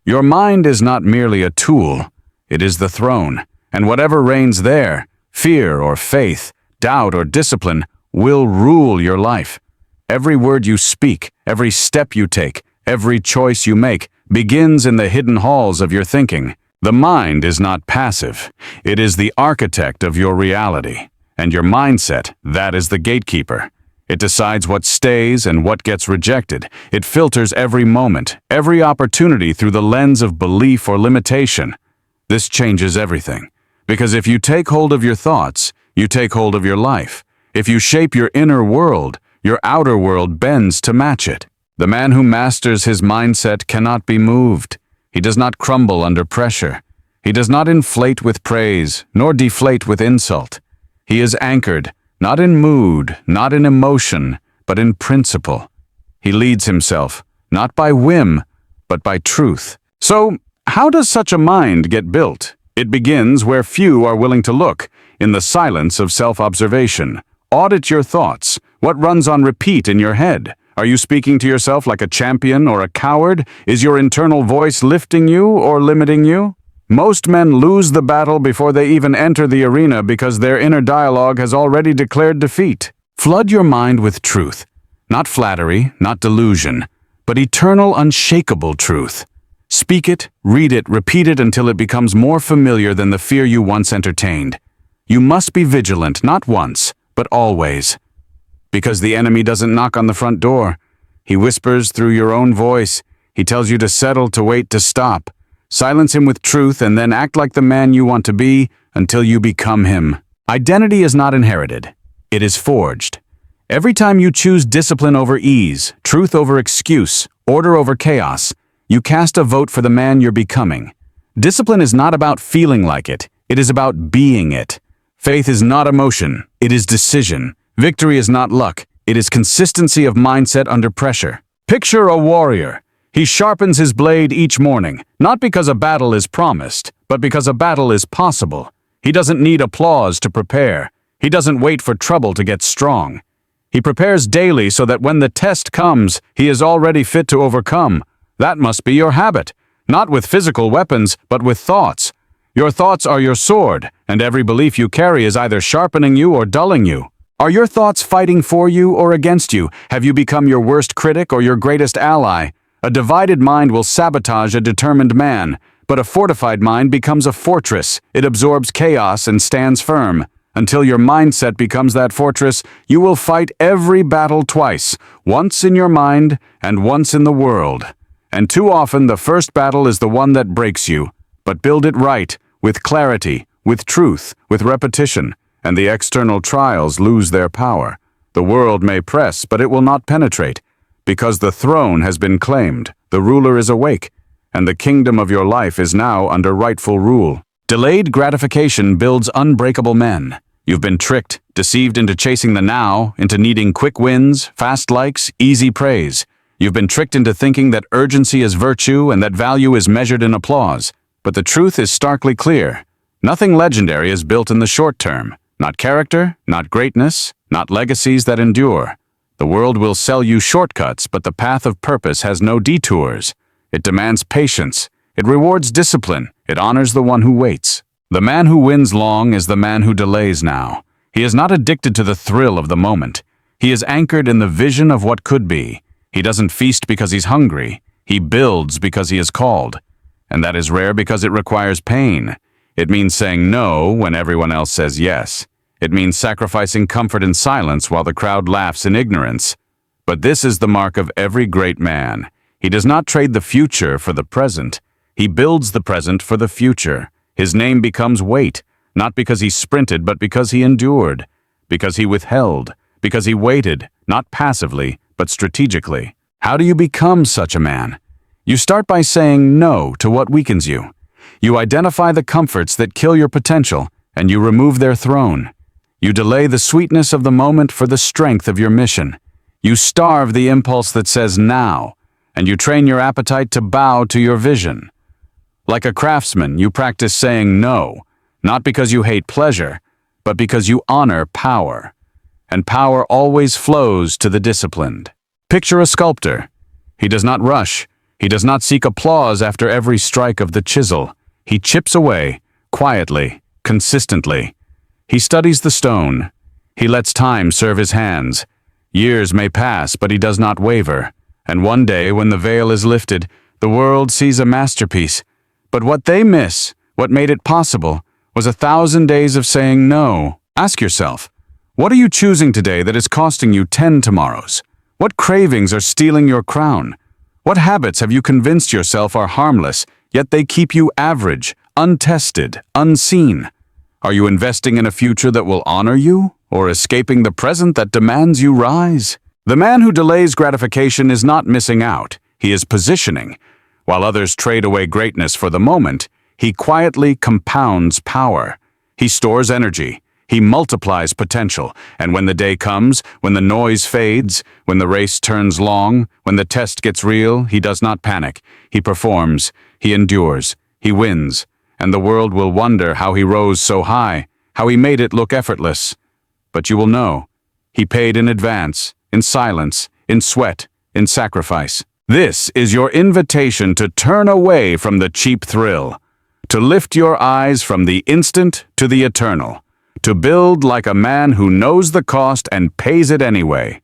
Your mind is not merely a tool, it is the throne, and whatever reigns there, fear or faith, doubt or discipline, will rule your life. Every word you speak, every step you take, every choice you make, begins in the hidden halls of your thinking. The mind is not passive, it is the architect of your reality, and your mindset, that is the gatekeeper. It decides what stays and what gets rejected. It filters every moment, every opportunity through the lens of belief or limitation. This changes everything. Because if you take hold of your thoughts, you take hold of your life. If you shape your inner world, your outer world bends to match it. The man who masters his mindset cannot be moved. He does not crumble under pressure. He does not inflate with praise, nor deflate with insult. He is anchored, not in mood, not in emotion, but in principle. He leads himself, not by whim, but by truth. So, how does such a mind get built? It begins where few are willing to look, in the silence of self-observation. Audit your thoughts. What runs on repeat in your head? Are you speaking to yourself like a champion or a coward? Is your internal voice lifting you or limiting you? Most men lose the battle before they even enter the arena because their inner dialogue has already declared defeat. Flood your mind with truth. Not flattery, not delusion, but eternal, unshakable truth. Speak it, read it, repeat it until it becomes more familiar than the fear you once entertained. You must be vigilant, not once, but always. Because the enemy doesn't knock on the front door. He whispers through your own voice. He tells you to settle, to wait, to stop. Silence him with truth and then act like the man you want to be until you become him. Identity is not inherited. It is forged. Every time you choose discipline over ease, truth over excuse, order over chaos, you cast a vote for the man you're becoming. Discipline is not about feeling like it. It is about being it. Faith is not emotion. It is decision. Victory is not luck. It is consistency of mindset under pressure. Picture a warrior. He sharpens his blade each morning, not because a battle is promised, but because a battle is possible. He doesn't need applause to prepare. He doesn't wait for trouble to get strong. He prepares daily so that when the test comes, he is already fit to overcome. That must be your habit, not with physical weapons, but with thoughts. Your thoughts are your sword, and every belief you carry is either sharpening you or dulling you. Are your thoughts fighting for you or against you? Have you become your worst critic or your greatest ally? A divided mind will sabotage a determined man, but a fortified mind becomes a fortress. It absorbs chaos and stands firm. Until your mindset becomes that fortress, you will fight every battle twice, once in your mind and once in the world. And too often the first battle is the one that breaks you. But build it right, with clarity, with truth, with repetition, and the external trials lose their power. The world may press, but it will not penetrate. Because the throne has been claimed, the ruler is awake, and the kingdom of your life is now under rightful rule. Delayed gratification builds unbreakable men. You've been tricked, deceived into chasing the now, into needing quick wins, fast likes, easy praise. You've been tricked into thinking that urgency is virtue and that value is measured in applause. But the truth is starkly clear. Nothing legendary is built in the short term. Not character, not greatness, not legacies that endure. The world will sell you shortcuts, but the path of purpose has no detours. It demands patience. It rewards discipline. It honors the one who waits. The man who wins long is the man who delays now. He is not addicted to the thrill of the moment. He is anchored in the vision of what could be. He doesn't feast because he's hungry. He builds because he is called. And that is rare because it requires pain. It means saying no when everyone else says yes. It means sacrificing comfort in silence while the crowd laughs in ignorance. But this is the mark of every great man. He does not trade the future for the present. He builds the present for the future. His name becomes weight, not because he sprinted, but because he endured, because he withheld, because he waited, not passively, but strategically. How do you become such a man? You start by saying no to what weakens you. You identify the comforts that kill your potential, and you remove their throne. You delay the sweetness of the moment for the strength of your mission. You starve the impulse that says now, and you train your appetite to bow to your vision. Like a craftsman, you practice saying no, not because you hate pleasure, but because you honor power. And power always flows to the disciplined. Picture a sculptor. He does not rush. He does not seek applause after every strike of the chisel. He chips away, quietly, consistently. He studies the stone. He lets time serve his hands. Years may pass, but he does not waver. And one day, when the veil is lifted, the world sees a masterpiece. But what they miss, what made it possible, was 1,000 days of saying no. Ask yourself, what are you choosing today that is costing you 10 tomorrows? What cravings are stealing your crown? What habits have you convinced yourself are harmless, yet they keep you average, untested, unseen? Are you investing in a future that will honor you, or escaping the present that demands you rise? The man who delays gratification is not missing out, he is positioning. While others trade away greatness for the moment, he quietly compounds power. He stores energy. He multiplies potential, and when the day comes, when the noise fades, when the race turns long, when the test gets real, he does not panic. He performs, he endures, he wins, and the world will wonder how he rose so high, how he made it look effortless. But you will know, he paid in advance, in silence, in sweat, in sacrifice. This is your invitation to turn away from the cheap thrill, to lift your eyes from the instant to the eternal, to build like a man who knows the cost and pays it anyway.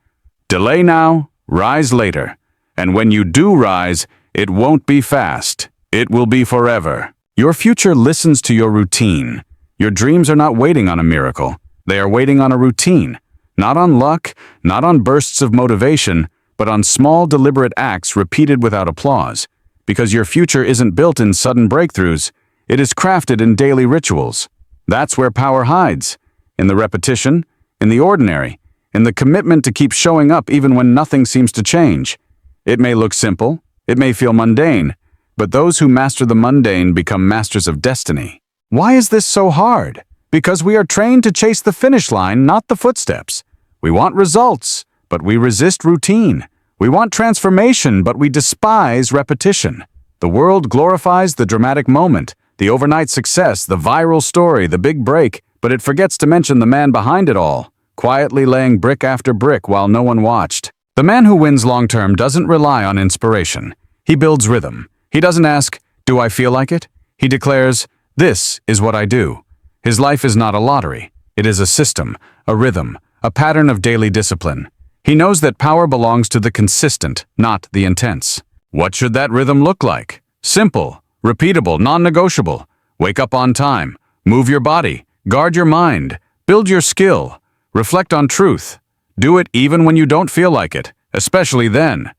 Delay now, rise later. And when you do rise, it won't be fast. It will be forever. Your future listens to your routine. Your dreams are not waiting on a miracle. They are waiting on a routine. Not on luck, not on bursts of motivation, but on small, deliberate acts repeated without applause. Because your future isn't built in sudden breakthroughs. It is crafted in daily rituals. That's where power hides. In the repetition, in the ordinary, in the commitment to keep showing up even when nothing seems to change. It may look simple, it may feel mundane, but those who master the mundane become masters of destiny. Why is this so hard? Because we are trained to chase the finish line, not the footsteps. We want results, but we resist routine. We want transformation, but we despise repetition. The world glorifies the dramatic moment, the overnight success, the viral story, the big break, but it forgets to mention the man behind it all, quietly laying brick after brick while no one watched. The man who wins long-term doesn't rely on inspiration. He builds rhythm. He doesn't ask, "Do I feel like it?" He declares, "This is what I do." His life is not a lottery. It is a system, a rhythm, a pattern of daily discipline. He knows that power belongs to the consistent, not the intense. What should that rhythm look like? Simple, repeatable, non-negotiable. Wake up on time. Move your body. Guard your mind. Build your skill. Reflect on truth. Do it even when you don't feel like it, especially then.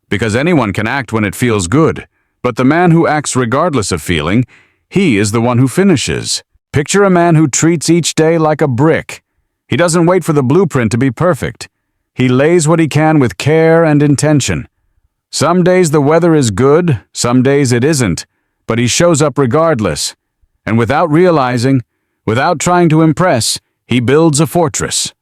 Because anyone can act when it feels good. But the man who acts regardless of feeling, he is the one who finishes. Picture a man who treats each day like a brick. He doesn't wait for the blueprint to be perfect. He lays what he can with care and intention. Some days the weather is good, some days it isn't, but he shows up regardless. And without realizing, without trying to impress, he builds a fortress.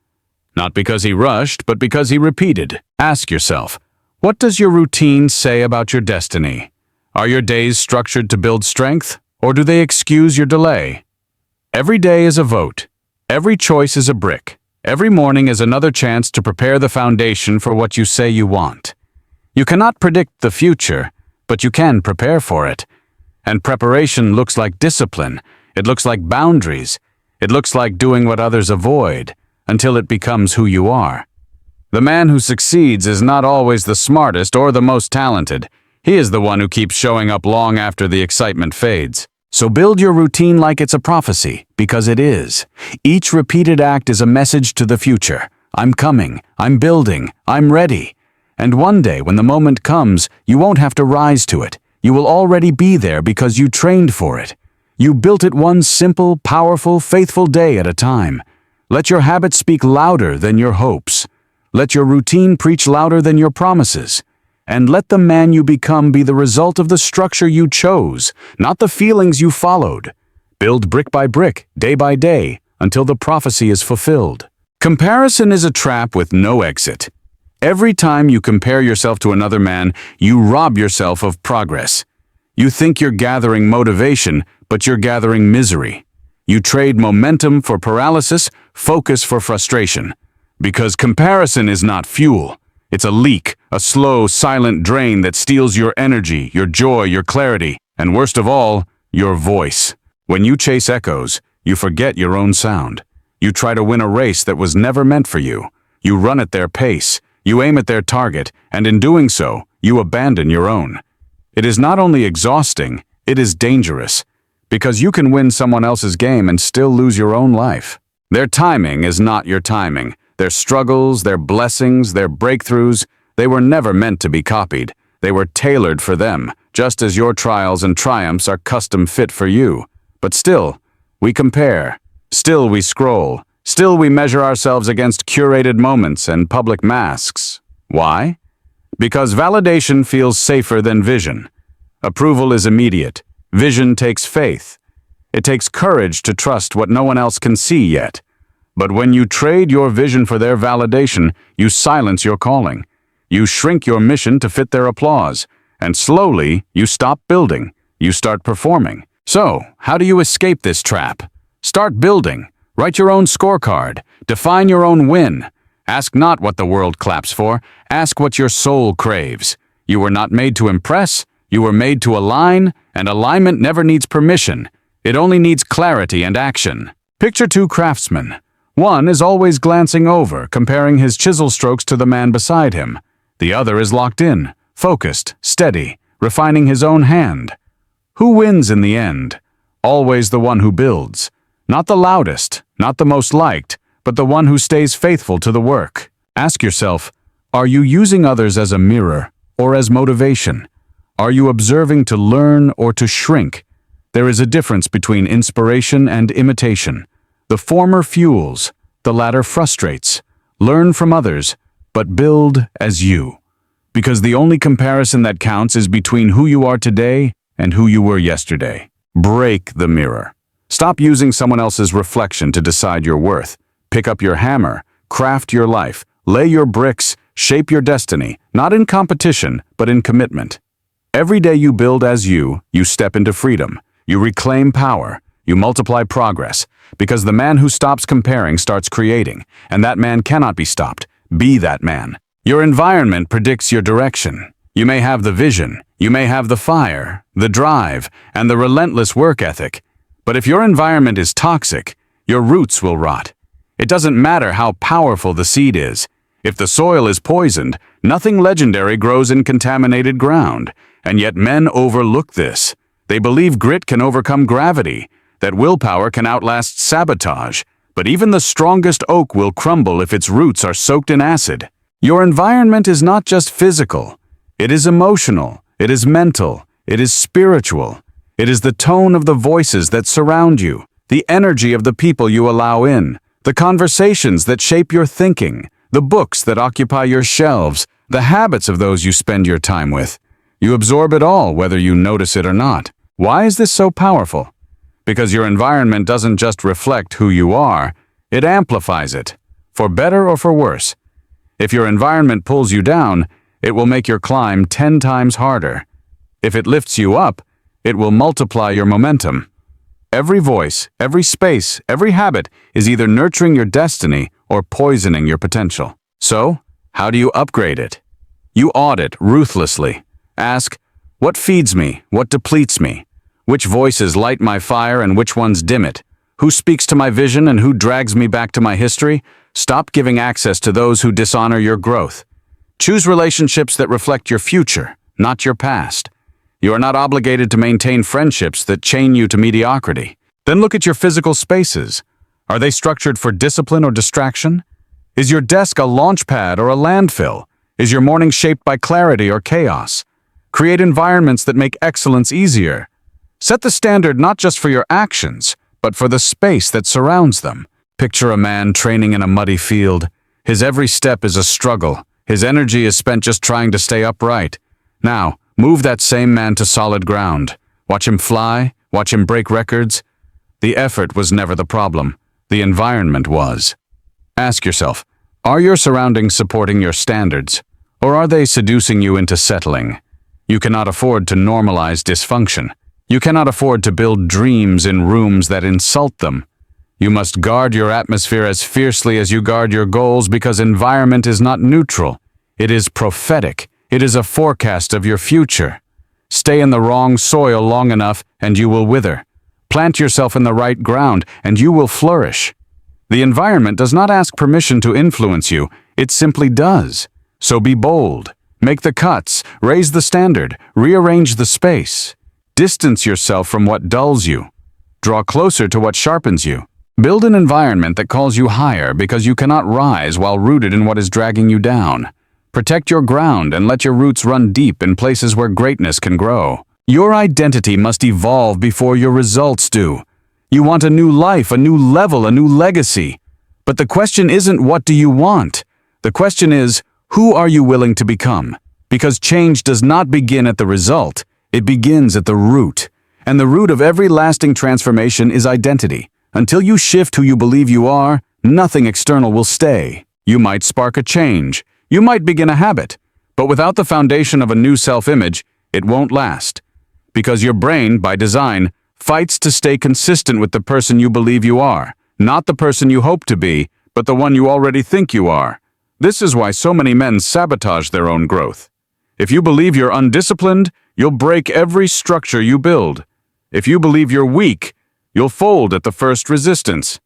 Not because he rushed, but because he repeated. Ask yourself, what does your routine say about your destiny? Are your days structured to build strength, or do they excuse your delay? Every day is a vote. Every choice is a brick. Every morning is another chance to prepare the foundation for what you say you want. You cannot predict the future, but you can prepare for it. And preparation looks like discipline. It looks like boundaries. It looks like doing what others avoid, until it becomes who you are. The man who succeeds is not always the smartest or the most talented. He is the one who keeps showing up long after the excitement fades. So build your routine like it's a prophecy, because it is. Each repeated act is a message to the future. I'm coming, I'm building, I'm ready. And one day, when the moment comes, you won't have to rise to it. You will already be there because you trained for it. You built it one simple, powerful, faithful day at a time. Let your habits speak louder than your hopes. Let your routine preach louder than your promises. and let the man you become be the result of the structure you chose, not the feelings you followed. Build brick by brick, day by day, until the prophecy is fulfilled. Comparison is a trap with no exit. Every time you compare yourself to another man, you rob yourself of progress. You think you're gathering motivation, but you're gathering misery. You trade momentum for paralysis, focus for frustration. Because comparison is not fuel. It's a leak, a slow, silent drain that steals your energy, your joy, your clarity, and worst of all, your voice. When you chase echoes, you forget your own sound. You try to win a race that was never meant for you. You run at their pace, you aim at their target, and in doing so, you abandon your own. It is not only exhausting, it is dangerous. Because you can win someone else's game and still lose your own life. Their timing is not your timing. Their struggles, their blessings, their breakthroughs, they were never meant to be copied. They were tailored for them, just as your trials and triumphs are custom fit for you. But still, we compare. Still we scroll. Still we measure ourselves against curated moments and public masks. Why? Because validation feels safer than vision. Approval is immediate. Vision takes faith. It takes courage to trust what no one else can see yet. But when you trade your vision for their validation, you silence your calling. You shrink your mission to fit their applause. And slowly, you stop building. You start performing. So, how do you escape this trap? Start building. Write your own scorecard. Define your own win. Ask not what the world claps for. Ask what your soul craves. You were not made to impress. You were made to align, and alignment never needs permission. It only needs clarity and action. Picture two craftsmen. One is always glancing over, comparing his chisel strokes to the man beside him. The other is locked in, focused, steady, refining his own hand. Who wins in the end? Always the one who builds. Not the loudest, not the most liked, but the one who stays faithful to the work. Ask yourself, are you using others as a mirror or as motivation? Are you observing to learn or to shrink? There is a difference between inspiration and imitation. The former fuels, the latter frustrates. Learn from others, but build as you. Because the only comparison that counts is between who you are today and who you were yesterday. Break the mirror. Stop using someone else's reflection to decide your worth. Pick up your hammer, craft your life, lay your bricks, shape your destiny, not in competition, but in commitment. Every day you build as you step into freedom. You reclaim power. You multiply progress. Because the man who stops comparing starts creating, and that man cannot be stopped. Be that man. Your environment predicts your direction. You may have the vision, you may have the fire, the drive, and the relentless work ethic. But if your environment is toxic, your roots will rot. It doesn't matter how powerful the seed is. If the soil is poisoned, nothing legendary grows in contaminated ground. And yet men overlook this. They believe grit can overcome gravity, that willpower can outlast sabotage. But even the strongest oak will crumble if its roots are soaked in acid. Your environment is not just physical. It is emotional. It is mental. It is spiritual. It is the tone of the voices that surround you, the energy of the people you allow in, the conversations that shape your thinking, the books that occupy your shelves, the habits of those you spend your time with. You absorb it all, whether you notice it or not. Why is this so powerful? Because your environment doesn't just reflect who you are, it amplifies it, for better or for worse. If your environment pulls you down, it will make your climb 10 times harder. If it lifts you up, it will multiply your momentum. Every voice, every space, every habit is either nurturing your destiny or poisoning your potential. So, how do you upgrade it? You audit ruthlessly. Ask, what feeds me? What depletes me? Which voices light my fire and which ones dim it? Who speaks to my vision and who drags me back to my history? Stop giving access to those who dishonor your growth. Choose relationships that reflect your future, not your past. You are not obligated to maintain friendships that chain you to mediocrity. Then look at your physical spaces. Are they structured for discipline or distraction? Is your desk a launch pad or a landfill? Is your morning shaped by clarity or chaos? Create environments that make excellence easier. Set the standard not just for your actions, but for the space that surrounds them. Picture a man training in a muddy field. His every step is a struggle. His energy is spent just trying to stay upright. Now, move that same man to solid ground. Watch him fly, watch him break records. The effort was never the problem. The environment was. Ask yourself, are your surroundings supporting your standards, or are they seducing you into settling? You cannot afford to normalize dysfunction. You cannot afford to build dreams in rooms that insult them. You must guard your atmosphere as fiercely as you guard your goals, because environment is not neutral. It is prophetic. It is a forecast of your future. Stay in the wrong soil long enough and you will wither. Plant yourself in the right ground and you will flourish. The environment does not ask permission to influence you. It simply does. So be bold. Make the cuts. Raise the standard. Rearrange the space. Distance yourself from what dulls you. Draw closer to what sharpens you. Build an environment that calls you higher, because you cannot rise while rooted in what is dragging you down. Protect your ground and let your roots run deep in places where greatness can grow. Your identity must evolve before your results do. You want a new life, a new level, a new legacy. But the question isn't what do you want? The question is, who are you willing to become? Because change does not begin at the result. It begins at the root. And the root of every lasting transformation is identity. Until you shift who you believe you are, nothing external will stay. You might spark a change. You might begin a habit. But without the foundation of a new self-image, it won't last. Because your brain, by design, fights to stay consistent with the person you believe you are. Not the person you hope to be, but the one you already think you are. This is why so many men sabotage their own growth. If you believe you're undisciplined, you'll break every structure you build. If you believe you're weak, you'll fold at the first resistance.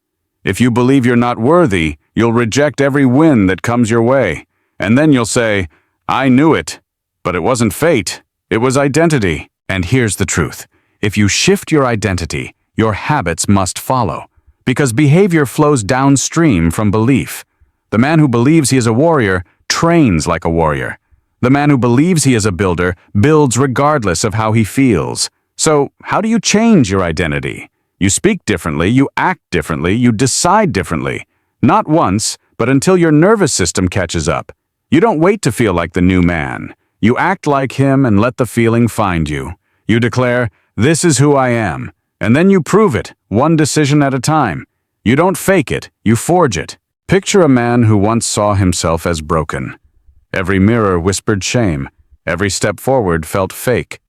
If you believe you're not worthy, you'll reject every win that comes your way. And then you'll say, I knew it. But it wasn't fate, it was identity. And here's the truth. If you shift your identity, your habits must follow. Because behavior flows downstream from belief. The man who believes he is a warrior trains like a warrior. The man who believes he is a builder builds regardless of how he feels. So, how do you change your identity? You speak differently, you act differently, you decide differently. Not once, but until your nervous system catches up. You don't wait to feel like the new man. You act like him and let the feeling find you. You declare, this is who I am. And then you prove it, one decision at a time. You don't fake it, you forge it. Picture a man who once saw himself as broken. Every mirror whispered shame. Every step forward felt fake.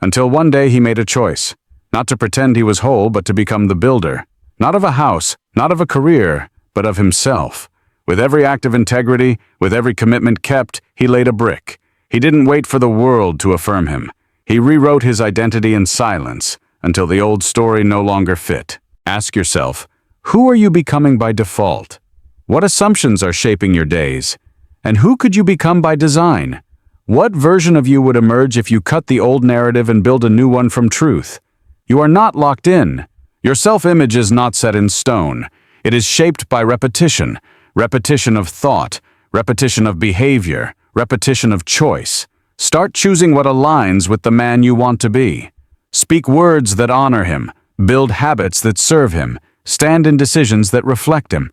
Until one day he made a choice. Not to pretend he was whole, but to become the builder. Not of a house, not of a career, but of himself. With every act of integrity, with every commitment kept, he laid a brick. He didn't wait for the world to affirm him. He rewrote his identity in silence, until the old story no longer fit. Ask yourself, who are you becoming by default? What assumptions are shaping your days? And who could you become by design? What version of you would emerge if you cut the old narrative and build a new one from truth? You are not locked in. Your self-image is not set in stone. It is shaped by repetition. Repetition of thought, repetition of behavior, repetition of choice. Start choosing what aligns with the man you want to be. Speak words that honor him. Build habits that serve him. Stand in decisions that reflect him.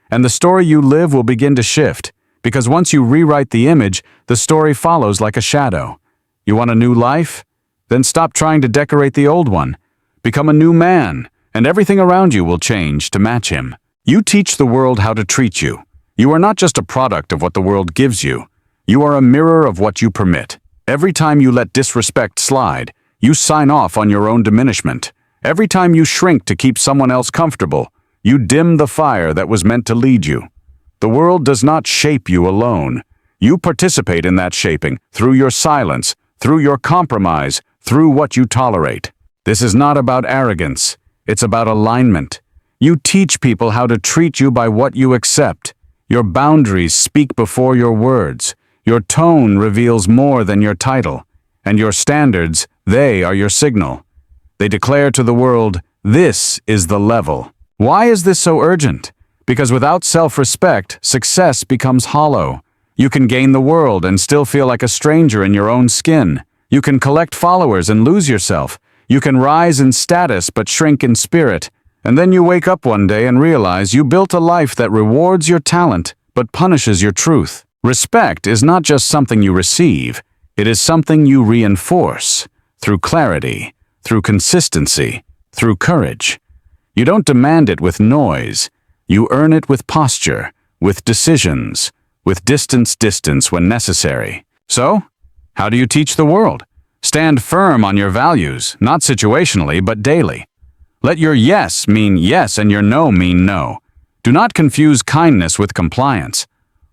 And the story you live will begin to shift, because once you rewrite the image, the story follows like a shadow. You want a new life? Then stop trying to decorate the old one. Become a new man, and everything around you will change to match him. You teach the world how to treat you. You are not just a product of what the world gives you. You are a mirror of what you permit. Every time you let disrespect slide, you sign off on your own diminishment. Every time you shrink to keep someone else comfortable, you dim the fire that was meant to lead you. The world does not shape you alone. You participate in that shaping through your silence, through your compromise, through what you tolerate. This is not about arrogance. It's about alignment. You teach people how to treat you by what you accept. Your boundaries speak before your words. Your tone reveals more than your title. And your standards, they are your signal. They declare to the world, this is the level. Why is this so urgent? Because without self-respect, success becomes hollow. You can gain the world and still feel like a stranger in your own skin. You can collect followers and lose yourself. You can rise in status but shrink in spirit. And then you wake up one day and realize you built a life that rewards your talent but punishes your truth. Respect is not just something you receive, it is something you reinforce through clarity, through consistency, through courage. You don't demand it with noise, you earn it with posture, with decisions, with distance when necessary. So, how do you teach the world? Stand firm on your values, not situationally, but daily. Let your yes mean yes and your no mean no. Do not confuse kindness with compliance.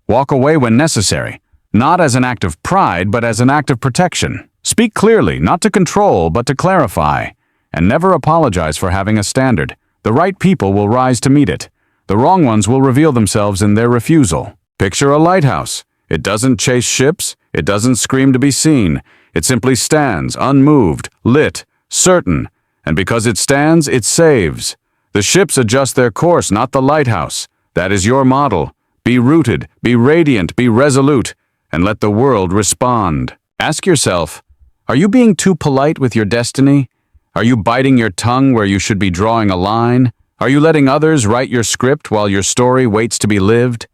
Walk away when necessary, not as an act of pride, but as an act of protection. Speak clearly, not to control, but to clarify. And never apologize for having a standard. The right people will rise to meet it. The wrong ones will reveal themselves in their refusal. Picture a lighthouse. It doesn't chase ships, it doesn't scream to be seen. It simply stands, unmoved, lit, certain. And because it stands, it saves. The ships adjust their course, not the lighthouse. That is your model. Be rooted, be radiant, be resolute, and let the world respond. Ask yourself, are you being too polite with your destiny? Are you biting your tongue where you should be drawing a line? Are you letting others write your script while your story waits to be lived?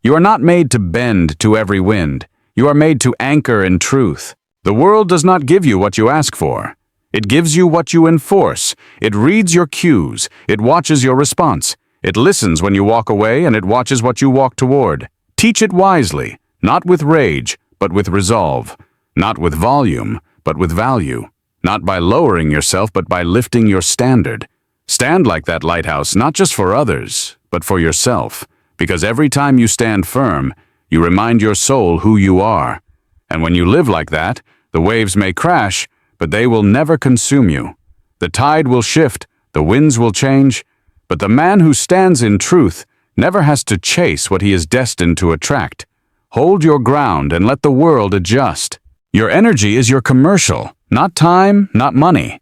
You are not made to bend to every wind. You are made to anchor in truth. The world does not give you what you ask for. It gives you what you enforce. It reads your cues. It watches your response. It listens when you walk away, and it watches what you walk toward. Teach it wisely, not with rage, but with resolve. Not with volume, but with value. Not by lowering yourself, but by lifting your standard. Stand like that lighthouse, not just for others, but for yourself. Because every time you stand firm, you remind your soul who you are. And when you live like that, the waves may crash, but they will never consume you. The tide will shift, the winds will change, but the man who stands in truth never has to chase what he is destined to attract. Hold your ground and let the world adjust. Your energy is your commercial, not time, not money.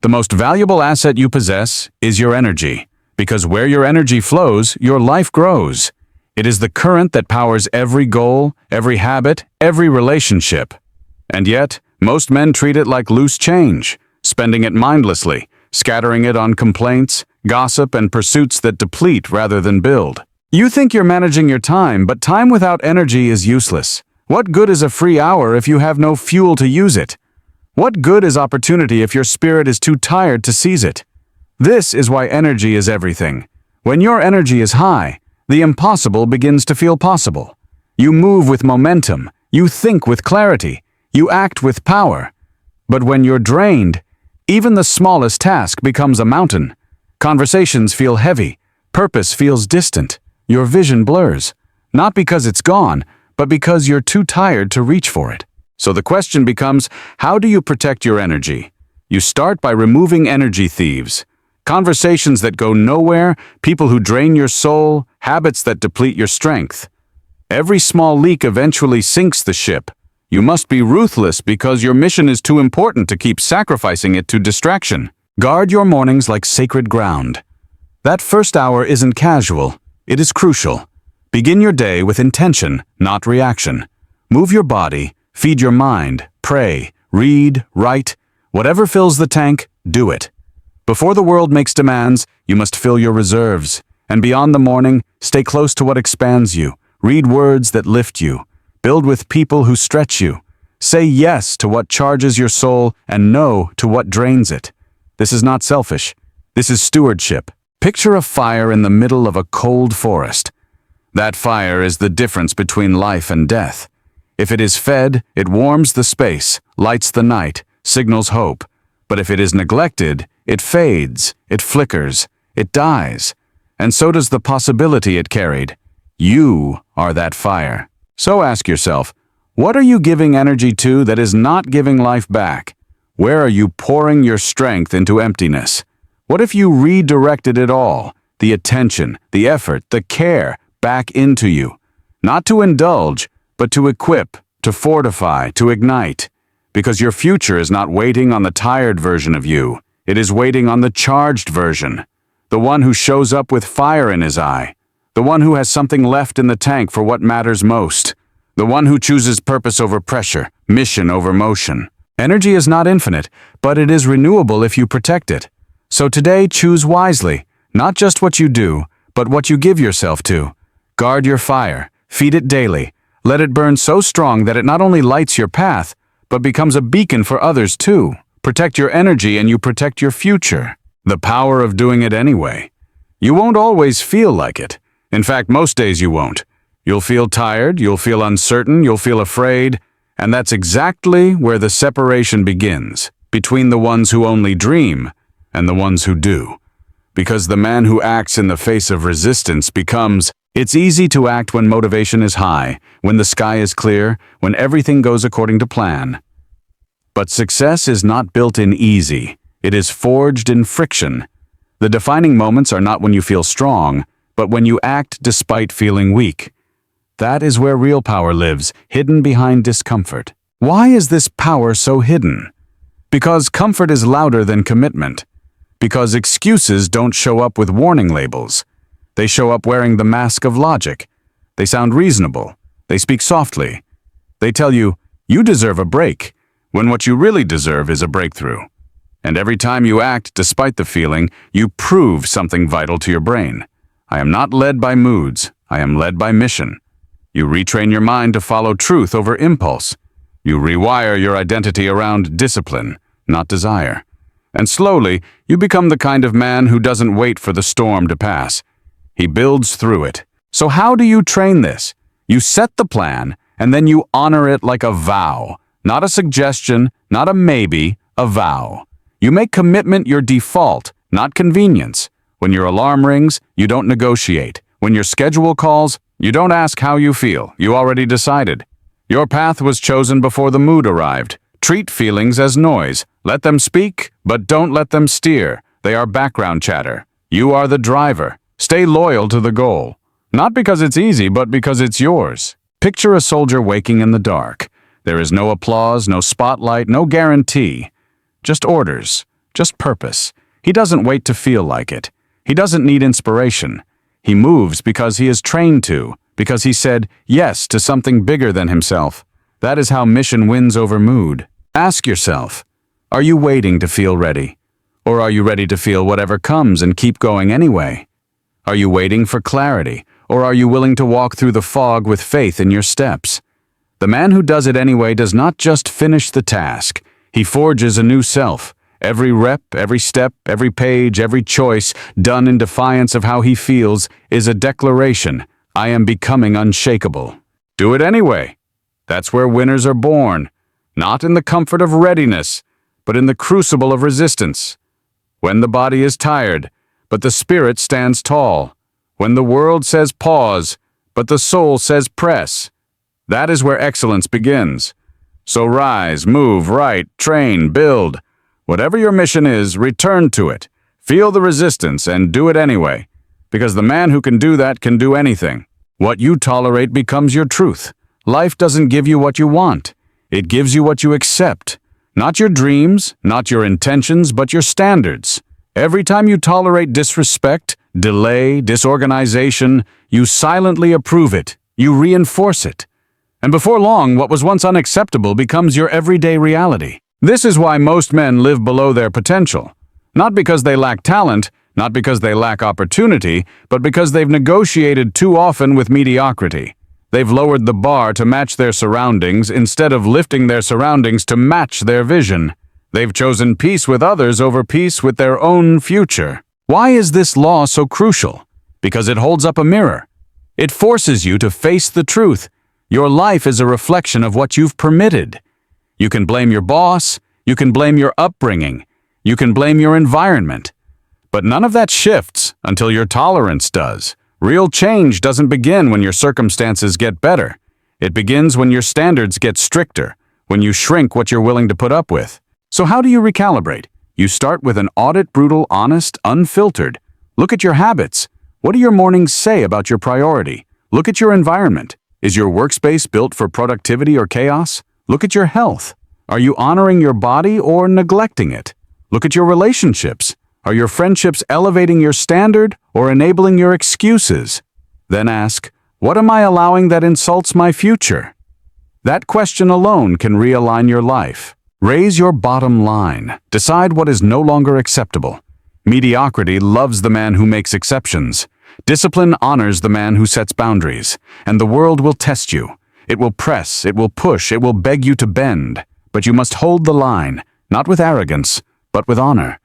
The most valuable asset you possess is your energy, because where your energy flows, your life grows. It is the current that powers every goal, every habit, every relationship. And yet, most men treat it like loose change, spending it mindlessly, scattering it on complaints, gossip, and pursuits that deplete rather than build. You think you're managing your time, but time without energy is useless. What good is a free hour if you have no fuel to use it? What good is opportunity if your spirit is too tired to seize it? This is why energy is everything. When your energy is high, the impossible begins to feel possible. You move with momentum, you think with clarity, you act with power. But when you're drained, even the smallest task becomes a mountain. Conversations feel heavy, purpose feels distant, your vision blurs. Not because it's gone, but because you're too tired to reach for it. So the question becomes, how do you protect your energy? You start by removing energy thieves. Conversations that go nowhere, people who drain your soul, habits that deplete your strength. Every small leak eventually sinks the ship. You must be ruthless because your mission is too important to keep sacrificing it to distraction. Guard your mornings like sacred ground. That first hour isn't casual, it is crucial. Begin your day with intention, not reaction. Move your body, feed your mind, pray, read, write. Whatever fills the tank, do it. Before the world makes demands, you must fill your reserves. And beyond the morning, stay close to what expands you. Read words that lift you. Build with people who stretch you. Say yes to what charges your soul and no to what drains it. This is not selfish. This is stewardship. Picture a fire in the middle of a cold forest. That fire is the difference between life and death. If it is fed, it warms the space, lights the night, signals hope. But if it is neglected, it fades, it flickers, it dies. And so does the possibility it carried. You are that fire. So ask yourself, what are you giving energy to that is not giving life back? Where are you pouring your strength into emptiness? What if you redirected it all, the attention, the effort, the care, back into you? Not to indulge, but to equip, to fortify, to ignite. Because your future is not waiting on the tired version of you. It is waiting on the charged version. The one who shows up with fire in his eye. The one who has something left in the tank for what matters most. The one who chooses purpose over pressure, mission over motion. Energy is not infinite, but it is renewable if you protect it. So today, choose wisely, not just what you do, but what you give yourself to. Guard your fire, feed it daily, Let it burn so strong that it not only lights your path, but becomes a beacon for others too. Protect your energy and you protect your future. The power of doing it anyway. You won't always feel like it. In fact, most days you won't. You'll feel tired, you'll feel uncertain, you'll feel afraid, and that's exactly where the separation begins, between the ones who only dream and the ones who do. Because the man who acts in the face of resistance becomes, it's easy to act when motivation is high, when the sky is clear, when everything goes according to plan. But success is not built in easy, it is forged in friction. The defining moments are not when you feel strong, but when you act despite feeling weak. That is where real power lives, hidden behind discomfort. Why is this power so hidden? Because comfort is louder than commitment. Because excuses don't show up with warning labels. They show up wearing the mask of logic. They sound reasonable. They speak softly. They tell you, you deserve a break, when what you really deserve is a breakthrough. And every time you act despite the feeling, you prove something vital to your brain. I am not led by moods. I am led by mission. You retrain your mind to follow truth over impulse. You rewire your identity around discipline, not desire. And slowly, you become the kind of man who doesn't wait for the storm to pass. He builds through it. So how do you train this? You set the plan, and then you honor it like a vow. Not a suggestion, not a maybe, a vow. You make commitment your default, not convenience. When your alarm rings, you don't negotiate. When your schedule calls, you don't ask how you feel. You already decided. Your path was chosen before the mood arrived. Treat feelings as noise. Let them speak, but don't let them steer. They are background chatter. You are the driver. Stay loyal to the goal. Not because it's easy, but because it's yours. Picture a soldier waking in the dark. There is no applause, no spotlight, no guarantee. Just orders, just purpose. He doesn't wait to feel like it. He doesn't need inspiration. He moves because he is trained to, because he said yes to something bigger than himself. That is how mission wins over mood. Ask yourself, are you waiting to feel ready? Or are you ready to feel whatever comes and keep going anyway? Are you waiting for clarity? Or are you willing to walk through the fog with faith in your steps? The man who does it anyway does not just finish the task. He forges a new self. Every rep, every step, every page, every choice, done in defiance of how he feels, is a declaration. I am becoming unshakable. Do it anyway. That's where winners are born. Not in the comfort of readiness, but in the crucible of resistance. When the body is tired, but the spirit stands tall. When the world says pause, but the soul says press. That is where excellence begins. So rise, move, write, train, build. Whatever your mission is, return to it. Feel the resistance and do it anyway. Because the man who can do that can do anything. What you tolerate becomes your truth. Life doesn't give you what you want. It gives you what you accept. Not your dreams, not your intentions, but your standards. Every time you tolerate disrespect, delay, disorganization, you silently approve it. You reinforce it. And before long, what was once unacceptable becomes your everyday reality. This is why most men live below their potential. Not because they lack talent, not because they lack opportunity, but because they've negotiated too often with mediocrity. They've lowered the bar to match their surroundings instead of lifting their surroundings to match their vision. They've chosen peace with others over peace with their own future. Why is this law so crucial? Because it holds up a mirror. It forces you to face the truth. Your life is a reflection of what you've permitted. You can blame your boss, you can blame your upbringing, you can blame your environment. But none of that shifts until your tolerance does. Real change doesn't begin when your circumstances get better. It begins when your standards get stricter, when you shrink what you're willing to put up with. So how do you recalibrate? You start with an audit, brutal, honest, unfiltered. Look at your habits. What do your mornings say about your priority? Look at your environment. Is your workspace built for productivity or chaos? Look at your health. Are you honoring your body or neglecting it? Look at your relationships. Are your friendships elevating your standard or enabling your excuses? Then ask, what am I allowing that insults my future? That question alone can realign your life. Raise your bottom line. Decide what is no longer acceptable. Mediocrity loves the man who makes exceptions. Discipline honors the man who sets boundaries. And the world will test you. It will press, it will push, it will beg you to bend. But you must hold the line, not with arrogance, but with honor.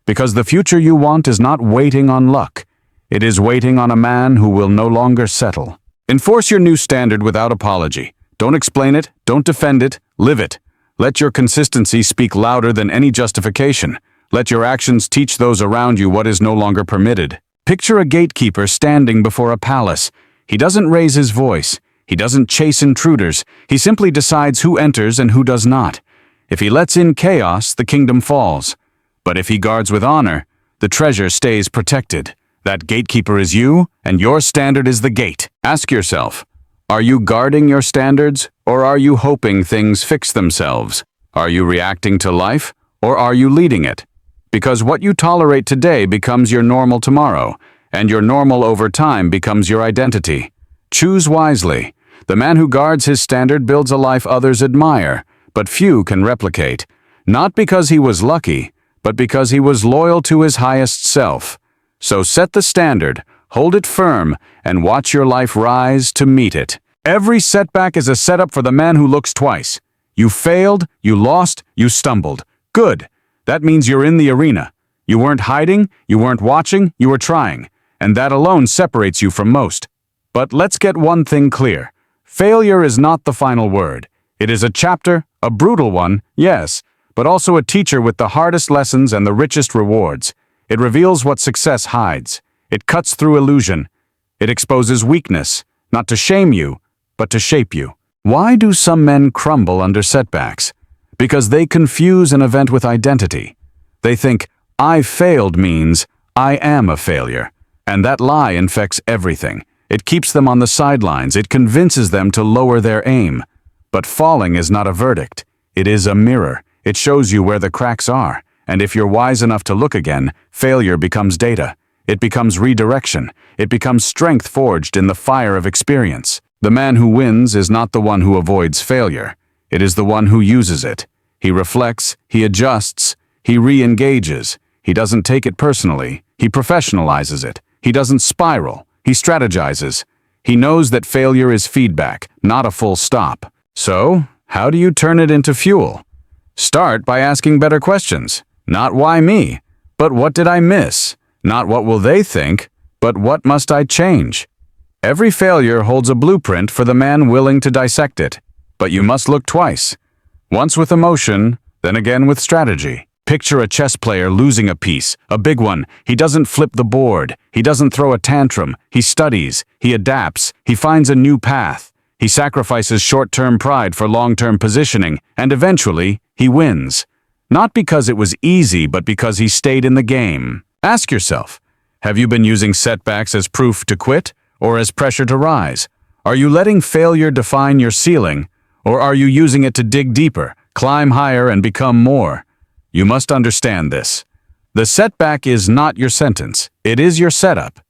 Because the future you want is not waiting on luck. It is waiting on a man who will no longer settle. Enforce your new standard without apology. Don't explain it, don't defend it, live it. Let your consistency speak louder than any justification. Let your actions teach those around you what is no longer permitted. Picture a gatekeeper standing before a palace. He doesn't raise his voice. He doesn't chase intruders. He simply decides who enters and who does not. If he lets in chaos, the kingdom falls. But if he guards with honor, the treasure stays protected. That gatekeeper is you, and your standard is the gate. Ask yourself, are you guarding your standards, or are you hoping things fix themselves? Are you reacting to life, or are you leading it? Because what you tolerate today becomes your normal tomorrow, and your normal over time becomes your identity. Choose wisely. The man who guards his standard builds a life others admire, but few can replicate. Not because he was lucky, but because he was loyal to his highest self. So set the standard, hold it firm, and watch your life rise to meet it. Every setback is a setup for the man who looks twice. You failed, you lost, you stumbled. Good. That means you're in the arena. You weren't hiding, you weren't watching, you were trying. And that alone separates you from most. But let's get one thing clear. Failure is not the final word. It is a chapter, a brutal one, yes, but also a teacher with the hardest lessons and the richest rewards. It reveals what success hides. It cuts through illusion. It exposes weakness, not to shame you, but to shape you. Why do some men crumble under setbacks? Because they confuse an event with identity. They think, I failed means I am a failure. And that lie infects everything. It keeps them on the sidelines. It convinces them to lower their aim. But falling is not a verdict. It is a mirror. It shows you where the cracks are. And if you're wise enough to look again, failure becomes data. It becomes redirection. It becomes strength forged in the fire of experience. The man who wins is not the one who avoids failure. It is the one who uses it. He reflects, he adjusts, he re-engages. He doesn't take it personally. He professionalizes it. He doesn't spiral. He strategizes. He knows that failure is feedback, not a full stop. So, how do you turn it into fuel? Start by asking better questions. Not why me, but what did I miss? Not what will they think, but what must I change? Every failure holds a blueprint for the man willing to dissect it. But you must look twice. Once with emotion, then again with strategy. Picture a chess player losing a piece, a big one. He doesn't flip the board. He doesn't throw a tantrum. He studies. He adapts. He finds a new path. He sacrifices short-term pride for long-term positioning, and eventually, he wins. Not because it was easy, but because he stayed in the game. Ask yourself, have you been using setbacks as proof to quit, or as pressure to rise? Are you letting failure define your ceiling, or are you using it to dig deeper, climb higher, and become more? You must understand this. The setback is not your sentence. It is your setup.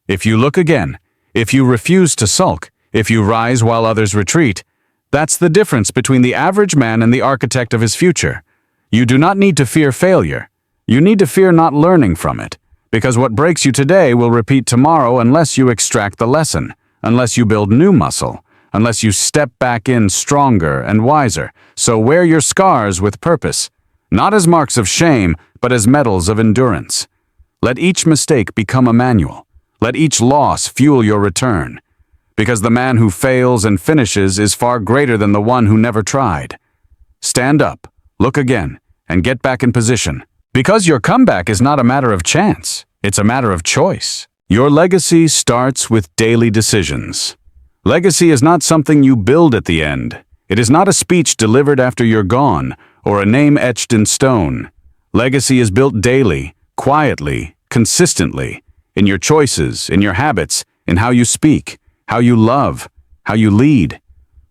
If you look again, if you refuse to sulk, if you rise while others retreat, that's the difference between the average man and the architect of his future. You do not need to fear failure. You need to fear not learning from it. Because what breaks you today will repeat tomorrow unless you extract the lesson, unless you build new muscle, unless you step back in stronger and wiser. So wear your scars with purpose. Not as marks of shame, but as medals of endurance. Let each mistake become a manual. Let each loss fuel your return. Because the man who fails and finishes is far greater than the one who never tried. Stand up, look again, and get back in position. Because your comeback is not a matter of chance, it's a matter of choice. Your legacy starts with daily decisions. Legacy is not something you build at the end. It is not a speech delivered after you're gone, or a name etched in stone. Legacy is built daily, quietly, consistently, in your choices, in your habits, in how you speak, how you love, how you lead.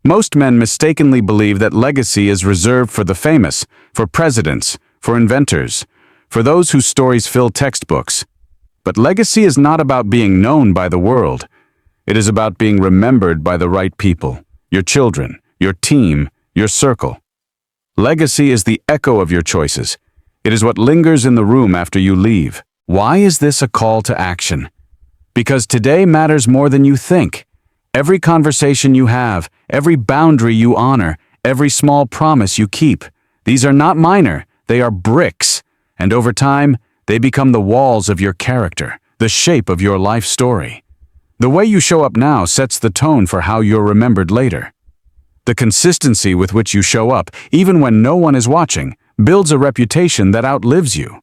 Most men mistakenly believe that legacy is reserved for the famous, for presidents, for inventors, for those whose stories fill textbooks. But legacy is not about being known by the world. It is about being remembered by the right people, your children, your team, your circle. Legacy is the echo of your choices. It is what lingers in the room after you leave. Why is this a call to action? Because today matters more than you think. Every conversation you have, every boundary you honor, every small promise you keep. These are not minor, they are bricks. And over time, they become the walls of your character, the shape of your life story. The way you show up now sets the tone for how you're remembered later. The consistency with which you show up, even when no one is watching, builds a reputation that outlives you.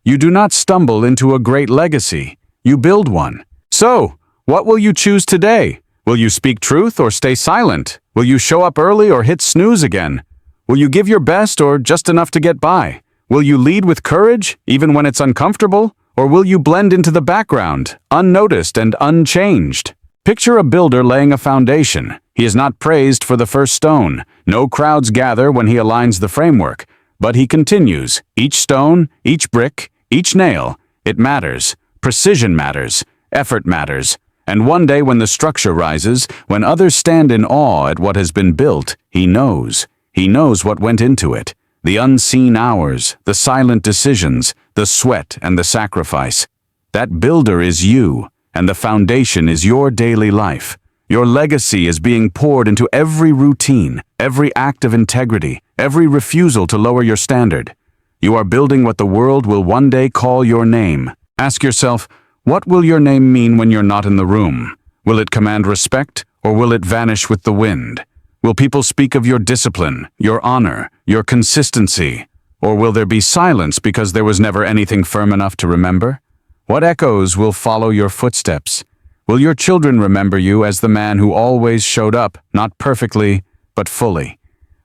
You do not stumble into a great legacy, you build one. So, what will you choose today? Will you speak truth or stay silent? Will you show up early or hit snooze again? Will you give your best or just enough to get by? Will you lead with courage, even when it's uncomfortable? Or will you blend into the background, unnoticed and unchanged? Picture a builder laying a foundation. He is not praised for the first stone. No crowds gather when he aligns the framework. But he continues. Each stone, each brick, each nail. It matters. Precision matters. Effort matters. And one day when the structure rises, when others stand in awe at what has been built, he knows. He knows what went into it. The unseen hours, the silent decisions, the sweat and the sacrifice. That builder is you, and the foundation is your daily life. Your legacy is being poured into every routine, every act of integrity, every refusal to lower your standard. You are building what the world will one day call your name. Ask yourself, what will your name mean when you're not in the room? Will it command respect, or will it vanish with the wind? Will people speak of your discipline, your honor, your consistency? Or will there be silence because there was never anything firm enough to remember? What echoes will follow your footsteps? Will your children remember you as the man who always showed up, not perfectly, but fully?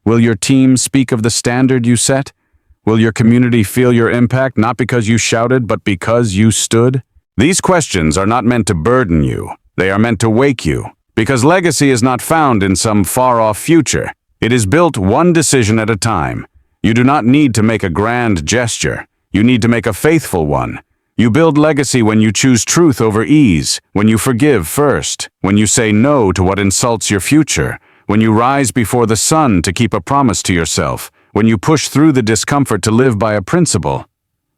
Will your team speak of the standard you set? Will your community feel your impact not because you shouted, but because you stood? These questions are not meant to burden you. They are meant to wake you. Because legacy is not found in some far-off future. It is built one decision at a time. You do not need to make a grand gesture. You need to make a faithful one. You build legacy when you choose truth over ease, when you forgive first, when you say no to what insults your future, when you rise before the sun to keep a promise to yourself, when you push through the discomfort to live by a principle.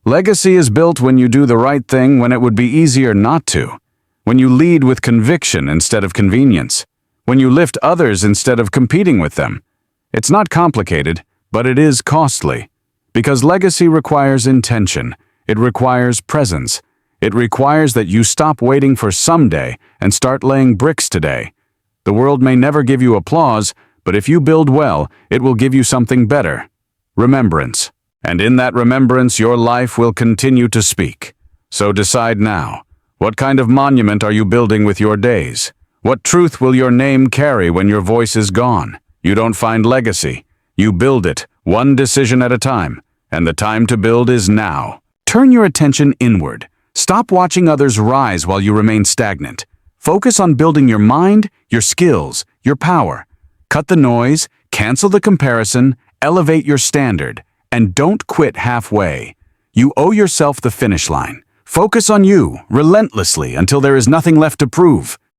Legacy is built when you do the right thing when it would be easier not to. When you lead with conviction instead of convenience. When you lift others instead of competing with them. It's not complicated, but it is costly. Because legacy requires intention. It requires presence. It requires that you stop waiting for someday and start laying bricks today. The world may never give you applause, but if you build well, it will give you something better. Remembrance. And in that remembrance, your life will continue to speak. So decide now. What kind of monument are you building with your days? What truth will your name carry when your voice is gone? You don't find legacy. You build it, one decision at a time. And the time to build is now. Turn your attention inward. Stop watching others rise while you remain stagnant. Focus on building your mind, your skills, your power. Cut the noise, cancel the comparison, elevate your standard, and don't quit halfway. You owe yourself the finish line. Focus on you, relentlessly, until there is nothing left to prove.